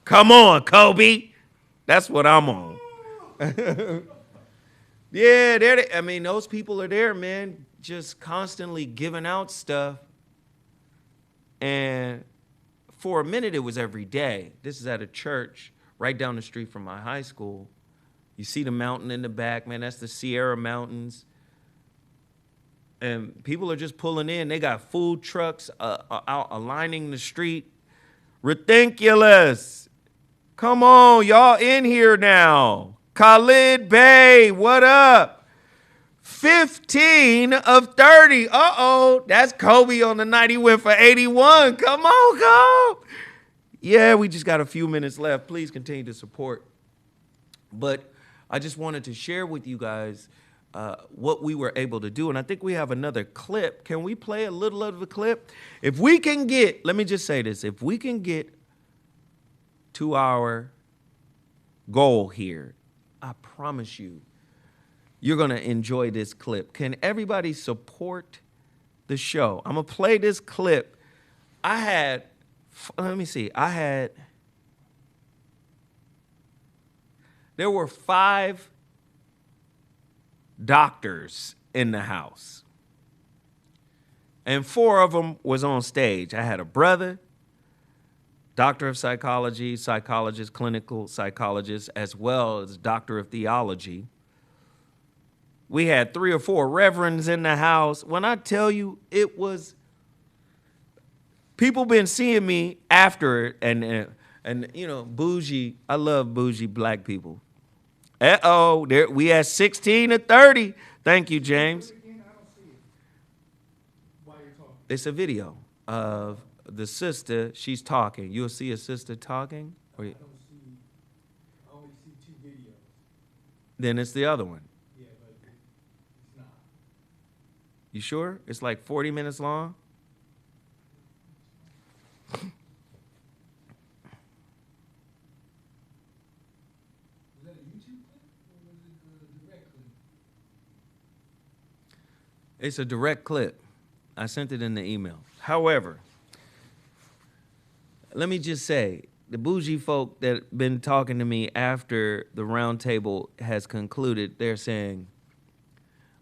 Come on, Kobe. That's what I'm on. Yeah, I mean, those people are there, man, just constantly giving out stuff. And for a minute, it was every day. This is at a church right down the street from my high school. You see the mountain in the back, man. That's the Sierra Mountains. And people are just pulling in. They got food trucks out aligning the street. Ridiculous. Come on, y'all in here now. Khalid Bey, what up? 15 of 30. Uh-oh, that's Kobe on the night he went for 81. Come on, Kobe. Yeah, we just got a few minutes left. Please continue to support. But I just wanted to share with you guys what we were able to do. And I think we have another clip. Can we play a little of the clip? If we can get, let me just say this, if we can get to our goal here, I promise you, you're going to enjoy this clip. Can everybody support the show? I'm going to play this clip. Let me see. There were 5 doctors in the house. And 4 of them was on stage. I had a brother, doctor of psychology, psychologist, clinical psychologist, as well as doctor of theology. We had 3 or 4 reverends in the house. When I tell you, it was, people been seeing me after it, and you know, bougie, I love bougie black people. Uh-oh, we had 16 of 30. Thank you, James. It's a video of the sister, she's talking. You'll see a sister talking? I only see 2 videos. Then it's the other one. Yeah, but it's not. You sure? It's like 40 minutes long? Was that a YouTube clip or was it a direct clip? It's a direct clip. I sent it in the email. However, let me just say, the bougie folk that been talking to me after the round table has concluded, they're saying,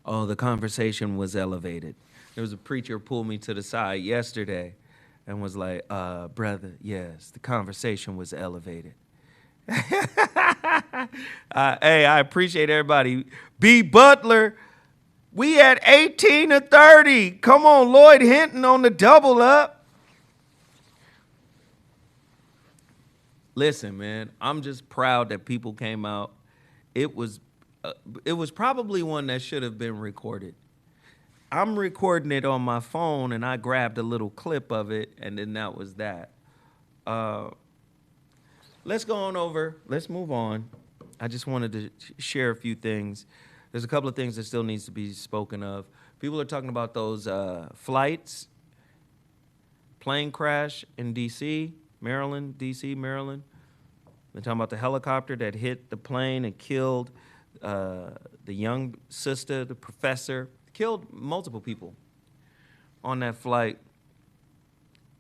oh, the conversation was elevated. There was a preacher pulled me to the side yesterday and was like, brother, yes, the conversation was elevated. Hey, I appreciate everybody. B. Butler, we had 18 to 30. Come on, Lloyd Hinton on the double up. Listen, man, I'm just proud that people came out. It was probably one that should have been recorded. I'm recording it on my phone, and I grabbed a little clip of it, and then that was that. Let's go on over. Let's move on. I just wanted to share a few things. There's a couple of things that still needs to be spoken of. People are talking about those flights, plane crash in D.C., Maryland, D.C., Maryland. They're talking about the helicopter that hit the plane and killed the young sister, the professor, killed multiple people on that flight.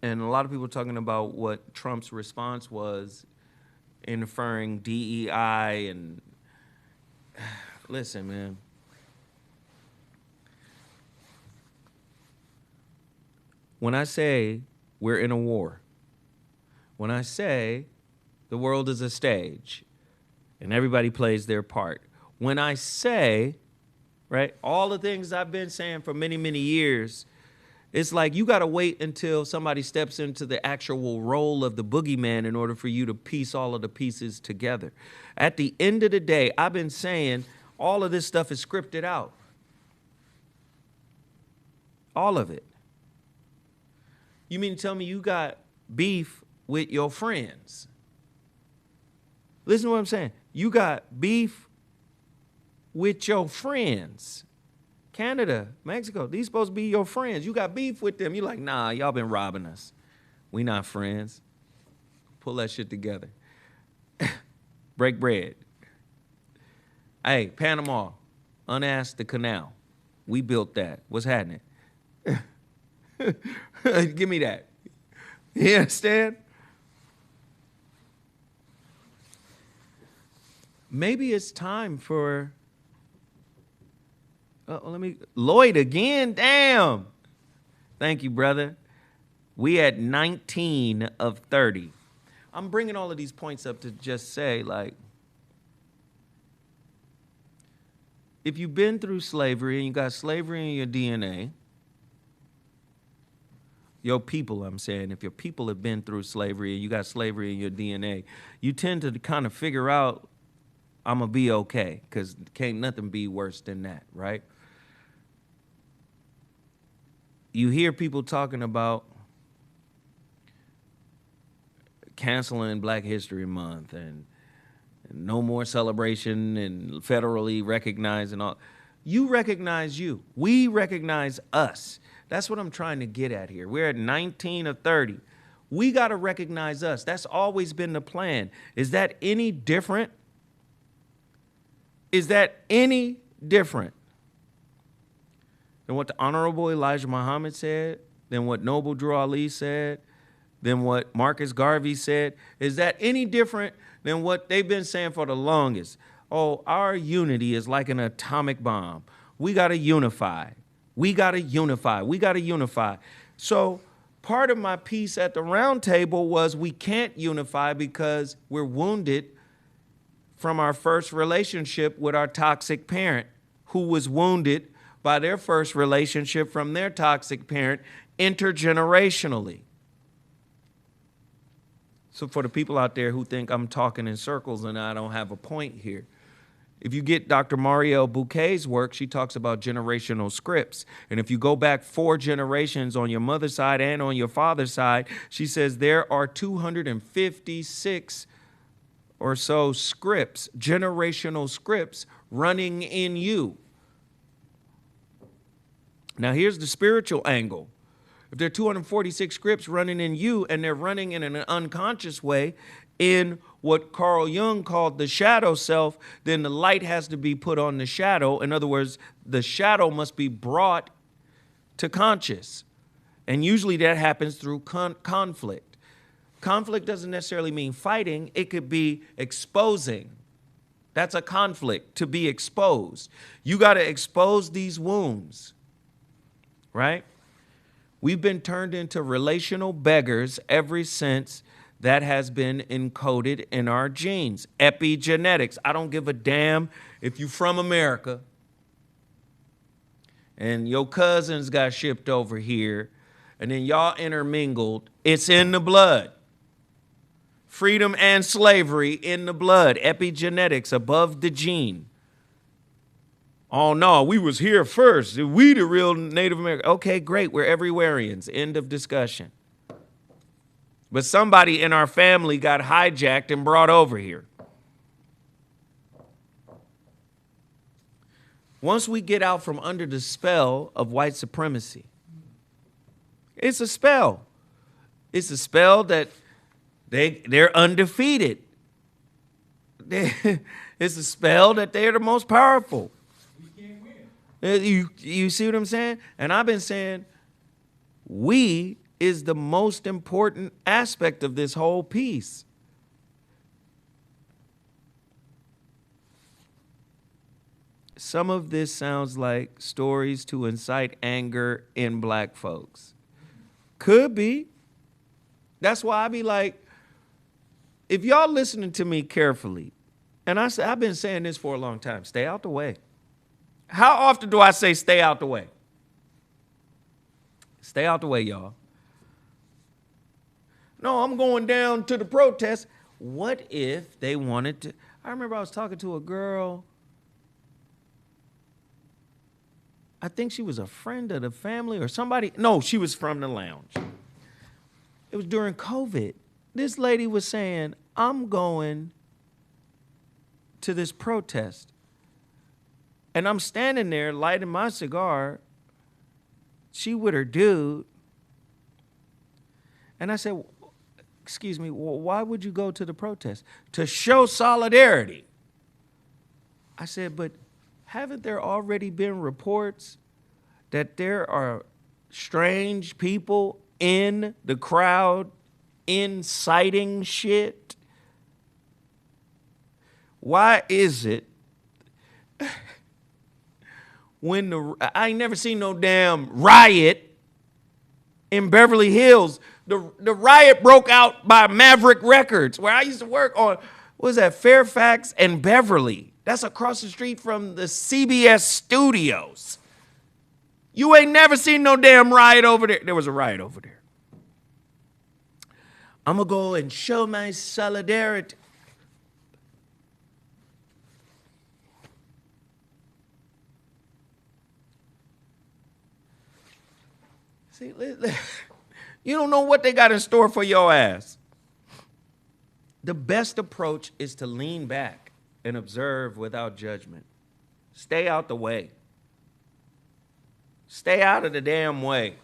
And a lot of people are talking about what Trump's response was, inferring DEI and listen, man. When I say we're in a war, when I say the world is a stage and everybody plays their part, when I say, right, all the things I've been saying for many, many years, it's like you got to wait until somebody steps into the actual role of the boogeyman in order for you to piece all of the pieces together. At the end of the day, I've been saying all of this stuff is scripted out. All of it. You mean to tell me you got beef with your friends? Listen to what I'm saying. You got beef with your friends. Canada, Mexico, these supposed to be your friends. You got beef with them. You're like, nah, y'all been robbing us. We not friends. Pull that shit together. Break bread. Hey, Panama, unasked the canal. We built that. What's happening? Give me that. You understand? maybe it's time for, Lloyd again, damn. Thank you, brother. We at 19 of 30. I'm bringing all of these points up to just say, like, if you've been through slavery and you got slavery in your DNA, your people, I'm saying, if your people have been through slavery and you got slavery in your DNA, you tend to kind of figure out, I'm going to be okay, because can't nothing be worse than that, right? You hear people talking about canceling Black History Month and no more celebration and federally recognized and all. You recognize you. We recognize us. That's what I'm trying to get at here. We're at 19 of 30. We got to recognize us. That's always been the plan. Is that any different? Is that any different than what the Honorable Elijah Muhammad said, than what Noble Drew Ali said, than what Marcus Garvey said? Is that any different than what they've been saying for the longest? Oh, our unity is like an atomic bomb. We got to unify. We got to unify. We got to unify. So part of my piece at the round table was we can't unify because we're wounded from our first relationship with our toxic parent, who was wounded by their first relationship from their toxic parent intergenerationally. So for the people out there who think I'm talking in circles and I don't have a point here, if you get Dr. Marielle Bouquet's work, she talks about generational scripts. And if you go back 4 generations on your mother's side and on your father's side, she says there are 256 or so scripts, generational scripts, running in you. Now here's the spiritual angle. If there are 246 scripts running in you and they're running in an unconscious way in what Carl Jung called the shadow self, then the light has to be put on the shadow. In other words, the shadow must be brought to conscious. And usually that happens through conflict. Conflict doesn't necessarily mean fighting. It could be exposing. That's a conflict, to be exposed. You got to expose these wounds, right? We've been turned into relational beggars ever since that has been encoded in our genes. Epigenetics. I don't give a damn if you're from America and your cousins got shipped over here and then y'all intermingled. It's in the blood. Freedom and slavery in the blood. Epigenetics above the gene. Oh, no, we was here first. We the real Native American. Okay, great. We're everywhereans. End of discussion. But somebody in our family got hijacked and brought over here. Once we get out from under the spell of white supremacy, it's a spell. It's a spell that they're undefeated. It's a spell that they're the most powerful. You see what I'm saying? And I've been saying we is the most important aspect of this whole piece. Some of this sounds like stories to incite anger in black folks. Could be. That's why I be like, if y'all listening to me carefully, and I've been saying this for a long time, stay out the way. How often do I say stay out the way? Stay out the way, y'all. No, I'm going down to the protest. What if they wanted to? I remember I was talking to a girl. I think she was a friend of the family or somebody. No, she was from the lounge. It was during COVID. This lady was saying, I'm going to this protest. And I'm standing there lighting my cigar. She with her dude. And I said, excuse me, well, why would you go to the protest? To show solidarity. I said, but haven't there already been reports that there are strange people in the crowd inciting shit? Why is it when I ain't never seen no damn riot in Beverly Hills. The riot broke out by Maverick Records, where I used to work on, what was that, Fairfax and Beverly. That's across the street from the CBS studios. You ain't never seen no damn riot over there. There was a riot over there. I'm going to go and show my solidarity. See, you don't know what they got in store for your ass. The best approach is to lean back and observe without judgment. Stay out the way. Stay out of the damn way.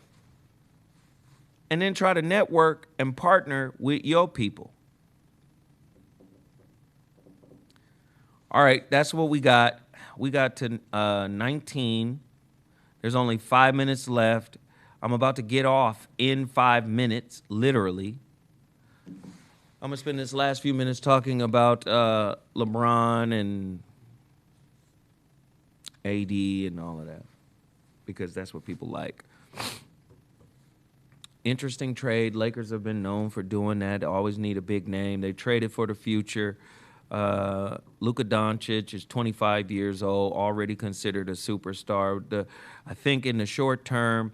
And then try to network and partner with your people. All right, that's what we got. We got to 19. There's only 5 minutes left. I'm about to get off in 5 minutes, literally. I'm going to spend this last few minutes talking about LeBron and AD and all of that, because that's what people like. Interesting trade. Lakers have been known for doing that. They always need a big name. They traded for the future. Luka Doncic is 25 years old, already considered a superstar. I think in the short term,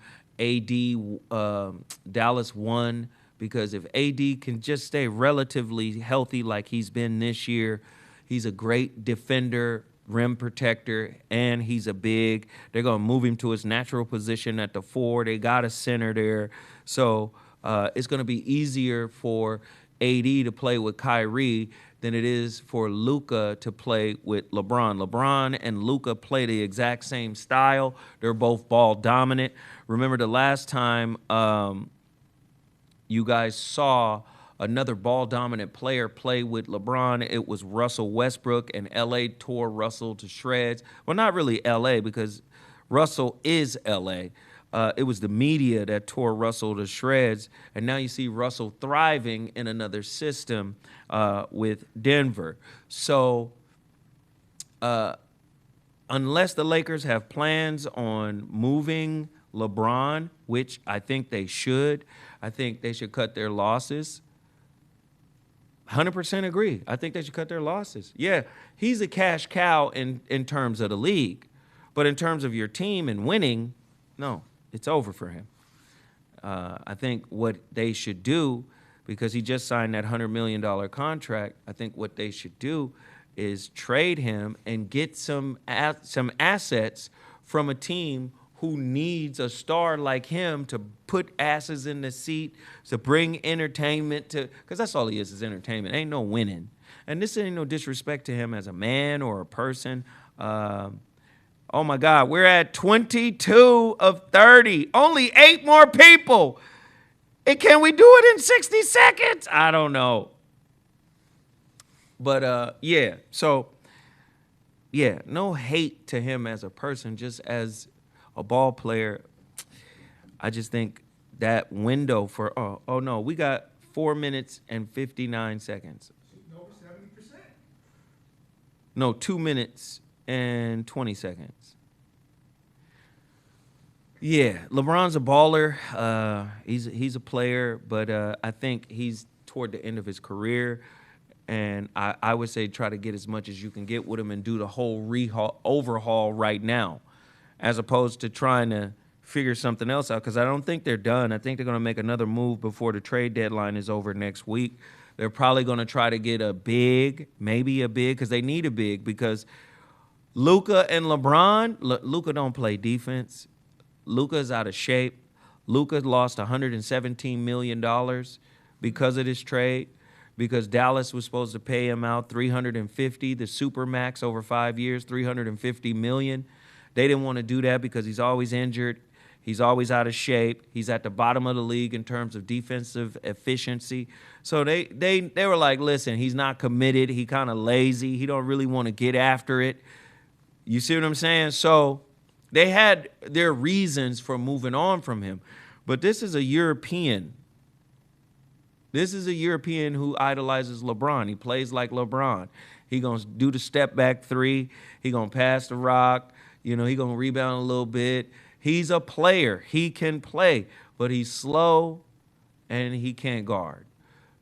Dallas won, because if AD can just stay relatively healthy like he's been this year, he's a great defender, rim protector, and he's a big. They're going to move him to his natural position at the 4. They got a center there. So it's going to be easier for AD to play with Kyrie than it is for Luka to play with LeBron. LeBron and Luka play the exact same style. They're both ball dominant. Remember the last time you guys saw another ball dominant player play with LeBron, it was Russell Westbrook, and LA tore Russell to shreds. Well, not really LA, because Russell is LA. It was the media that tore Russell to shreds, and now you see Russell thriving in another system with Denver. So unless the Lakers have plans on moving LeBron, which I think they should, I think they should cut their losses. 100% agree. I think they should cut their losses. Yeah, he's a cash cow in terms of the league, but in terms of your team and winning, no. It's over for him. I think what they should do, because he just signed that $100 million contract, I think what they should do is trade him and get some assets from a team who needs a star like him to put asses in the seat, to bring entertainment to, because that's all he is entertainment. Ain't no winning. And this ain't no disrespect to him as a man or a person. Oh my God, we're at 22 of 30. Only 8 more people. And can we do it in 60 seconds? I don't know. But yeah, so yeah, no hate to him as a person, just as a ball player. I just think that window for, oh no, we got 4 minutes and 59 seconds. Shooting over 70%. No, 2 minutes and 20 seconds. Yeah, LeBron's a baller. He's a player, but I think he's toward the end of his career, and I would say try to get as much as you can get with him and do the whole overhaul right now, as opposed to trying to figure something else out, because I don't think they're done. I think they're going to make another move before the trade deadline is over next week. They're probably going to try to get a big, maybe a big, because they need a big, because Luka and LeBron, Luka don't play defense. Luka's out of shape. Luka lost $117 million because of this trade, because Dallas was supposed to pay him out $350, the supermax over 5 years, $350 million. They didn't want to do that because he's always injured. He's always out of shape. He's at the bottom of the league in terms of defensive efficiency. So they were like, listen, he's not committed. He kind of lazy. He don't really want to get after it. You see what I'm saying? So they had their reasons for moving on from him. But this is a European. This is a European who idolizes LeBron. He plays like LeBron. He gonna do the step back three. He gonna pass the rock. You know, he gonna rebound a little bit. He's a player. He can play, but he's slow and he can't guard.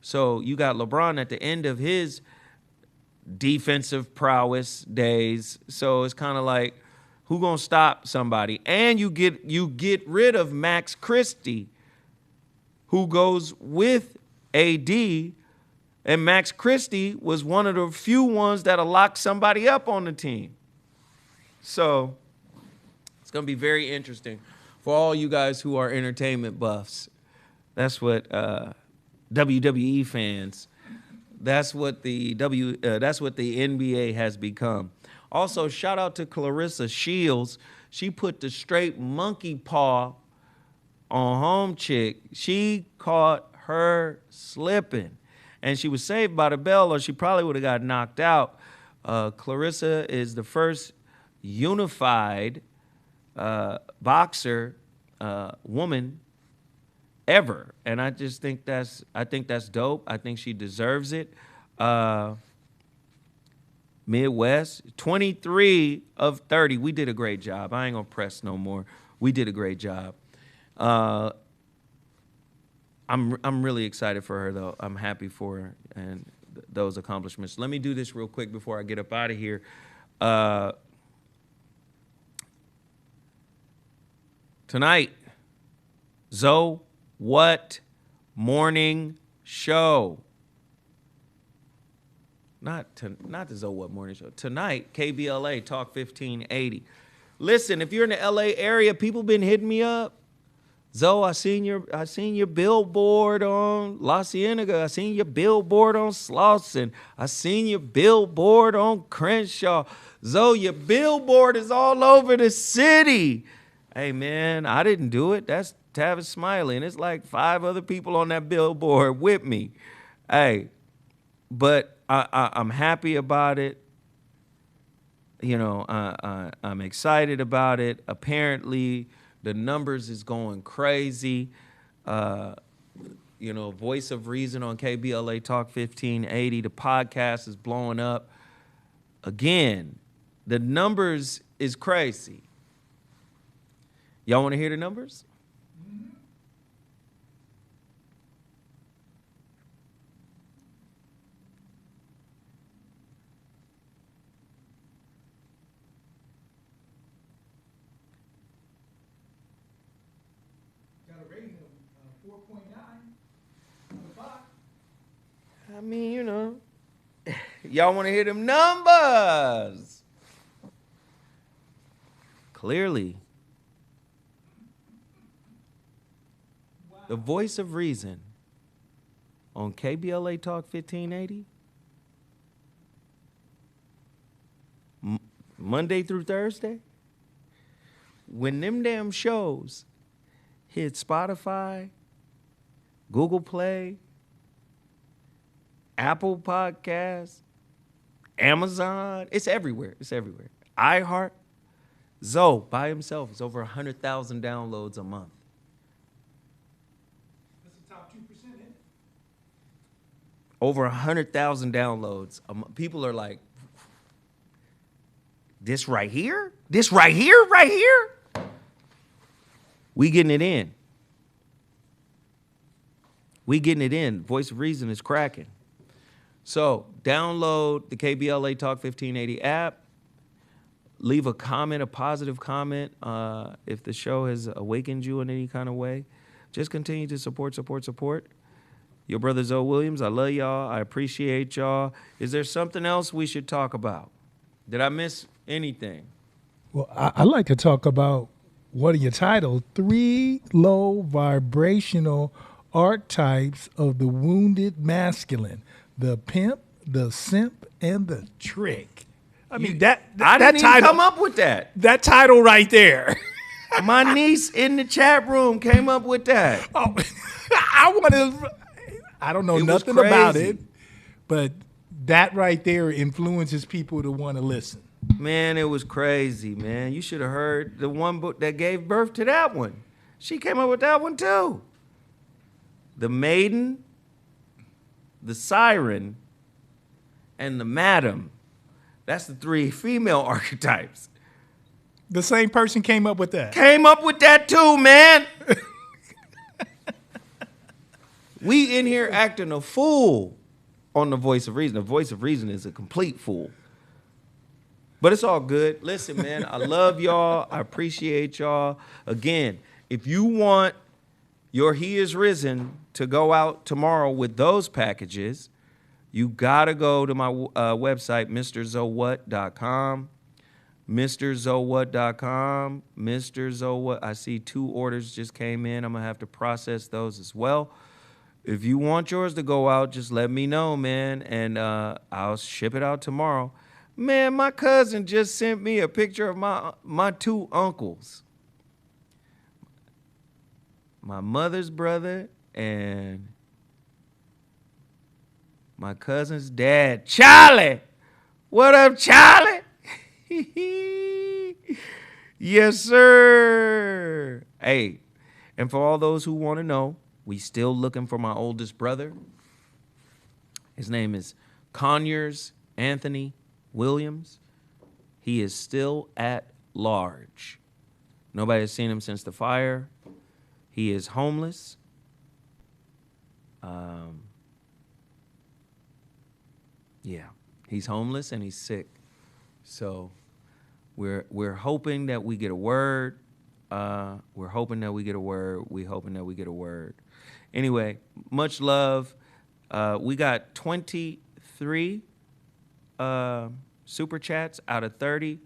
So you got LeBron at the end of his defensive prowess days. So it's kind of like, who gonna stop somebody? And you get rid of Max Christie, who goes with AD, and Max Christie was one of the few ones that'll lock somebody up on the team. So it's gonna be very interesting for all you guys who are entertainment buffs. That's what WWE fans. That's what the NBA has become. Also, shout out to Clarissa Shields. She put the straight monkey paw on home chick. She caught her slipping, and she was saved by the bell, or she probably would have got knocked out. Clarissa is the first unified boxer woman ever, and I just think that's dope. I think she deserves it. Midwest, 23 of 30. We did a great job. I ain't gonna press no more. We did a great job. I'm really excited for her though. I'm happy for her and those accomplishments. Let me do this real quick before I get up out of here. Tonight, ZoWhat morning show. Not the ZoWhat morning show. Tonight, KBLA Talk 1580. Listen, if you're in the LA area, people been hitting me up. Zo, I seen your billboard on La Cienega. I seen your billboard on Slauson. I seen your billboard on Crenshaw. Zo, your billboard is all over the city. Hey, man, I didn't do it. That's Tavis Smiley, and it's like 5 other people on that billboard with me. Hey, but I'm happy about it. You know, I'm excited about it. Apparently, the numbers is going crazy. You know, Voice of Reason on KBLA Talk 1580. The podcast is blowing up. Again, the numbers is crazy. Y'all want to hear the numbers? I mean, you know, y'all want to hear them numbers. Clearly, the Voice of Reason on KBLA Talk 1580, Monday through Thursday, when them damn shows hit Spotify, Google Play, Apple Podcasts, Amazon, it's everywhere. It's everywhere. iHeart, Zo by himself is over 100,000 downloads a month. That's the top 2%, isn't it? Over 100,000 downloads. People are like, this right here? This right here? Right here? We getting it in. We getting it in. Voice of Reason is cracking. So download the KBLA Talk 1580 app. Leave a comment, a positive comment, if the show has awakened you in any kind of way. Just continue to support. Your brother Zoe Williams, I love y'all. I appreciate y'all. Is there something else we should talk about? Did I miss anything? Well, I'd like to talk about what are your title? 3 low vibrational archetypes of the wounded masculine. The pimp, the simp, and the trick. I mean, that didn't even title, come up with that. That title right there. My niece in the chat room came up with that. Oh, I don't know It was nothing about crazy. it, but that right there influences people to want to listen. Man, it was crazy, man. You should have heard the one book that gave birth to that one. She came up with that one too. The Maiden the siren, and the madam. That's the 3 female archetypes. The same person came up with that. Came up with that too, man. We in here acting a fool on the Voice of Reason. The Voice of Reason is a complete fool. But it's all good. Listen, man, I love y'all. I appreciate y'all. Again, if you want your He Is Risen to go out tomorrow with those packages, you got to go to my website, MrZoWhat.com. MrZoWhat.com. Mr. ZoWhat. I see 2 orders just came in. I'm going to have to process those as well. If you want yours to go out, just let me know, man, and I'll ship it out tomorrow. Man, my cousin just sent me a picture of my 2 uncles. My mother's brother and my cousin's dad. Charlie! What up, Charlie? Yes, sir. Hey, and for all those who want to know, we still looking for my oldest brother. His name is Conyers Anthony Williams. He is still at large. Nobody has seen him since the fire. He is homeless. Yeah, he's homeless and he's sick. So we're hoping that we get a word. We're hoping that we get a word. We're hoping that we get a word. Anyway, much love. We got 23 super chats out of 30.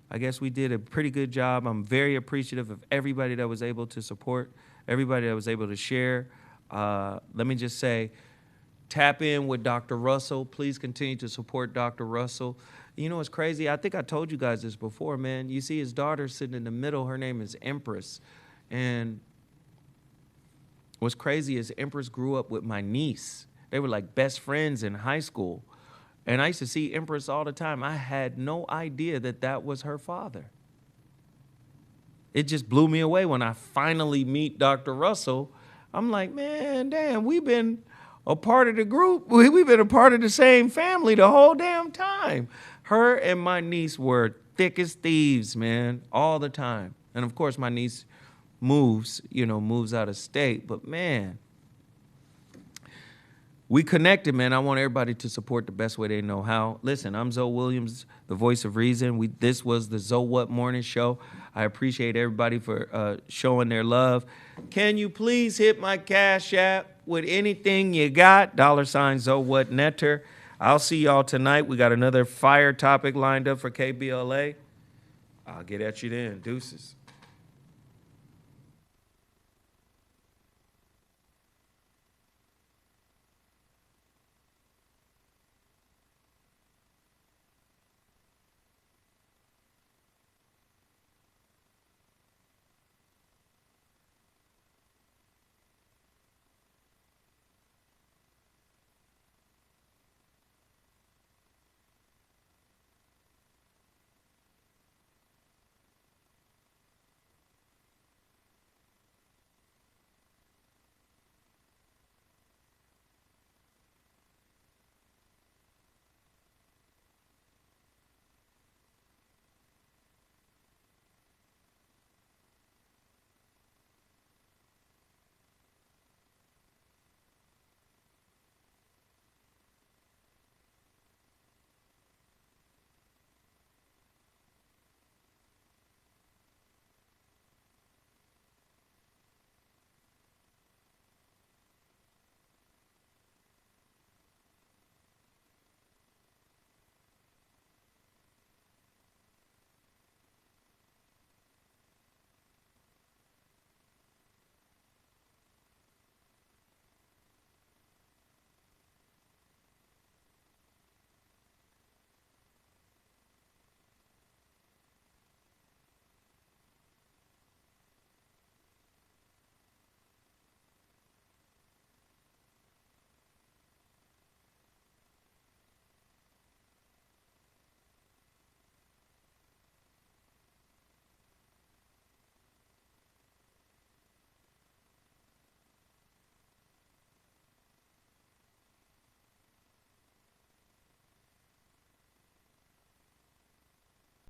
I guess we did a pretty good job. I'm very appreciative of everybody that was able to support, everybody that was able to share. Let me just say, tap in with Dr. Russell. Please continue to support Dr. Russell. You know what's crazy? I think I told you guys this before, man. You see his daughter sitting in the middle. Her name is Empress. And what's crazy is Empress grew up with my niece. They were like best friends in high school. And I used to see Empress all the time. I had no idea that that was her father. It just blew me away when I finally meet Dr. Russell. I'm like, man, damn, we've been a part of the group. We've been a part of the same family the whole damn time. Her and my niece were thick as thieves, man, all the time. And of course, my niece moves out of state. But man, we connected, man. I want everybody to support the best way they know how. Listen, I'm Zoe Williams, the voice of reason. This was the ZoWhat Morning Show. I appreciate everybody for showing their love. Can you please hit my Cash App with anything you got? $ ZoWhat Netter. I'll see y'all tonight. We got another fire topic lined up for KBLA. I'll get at you then. Deuces.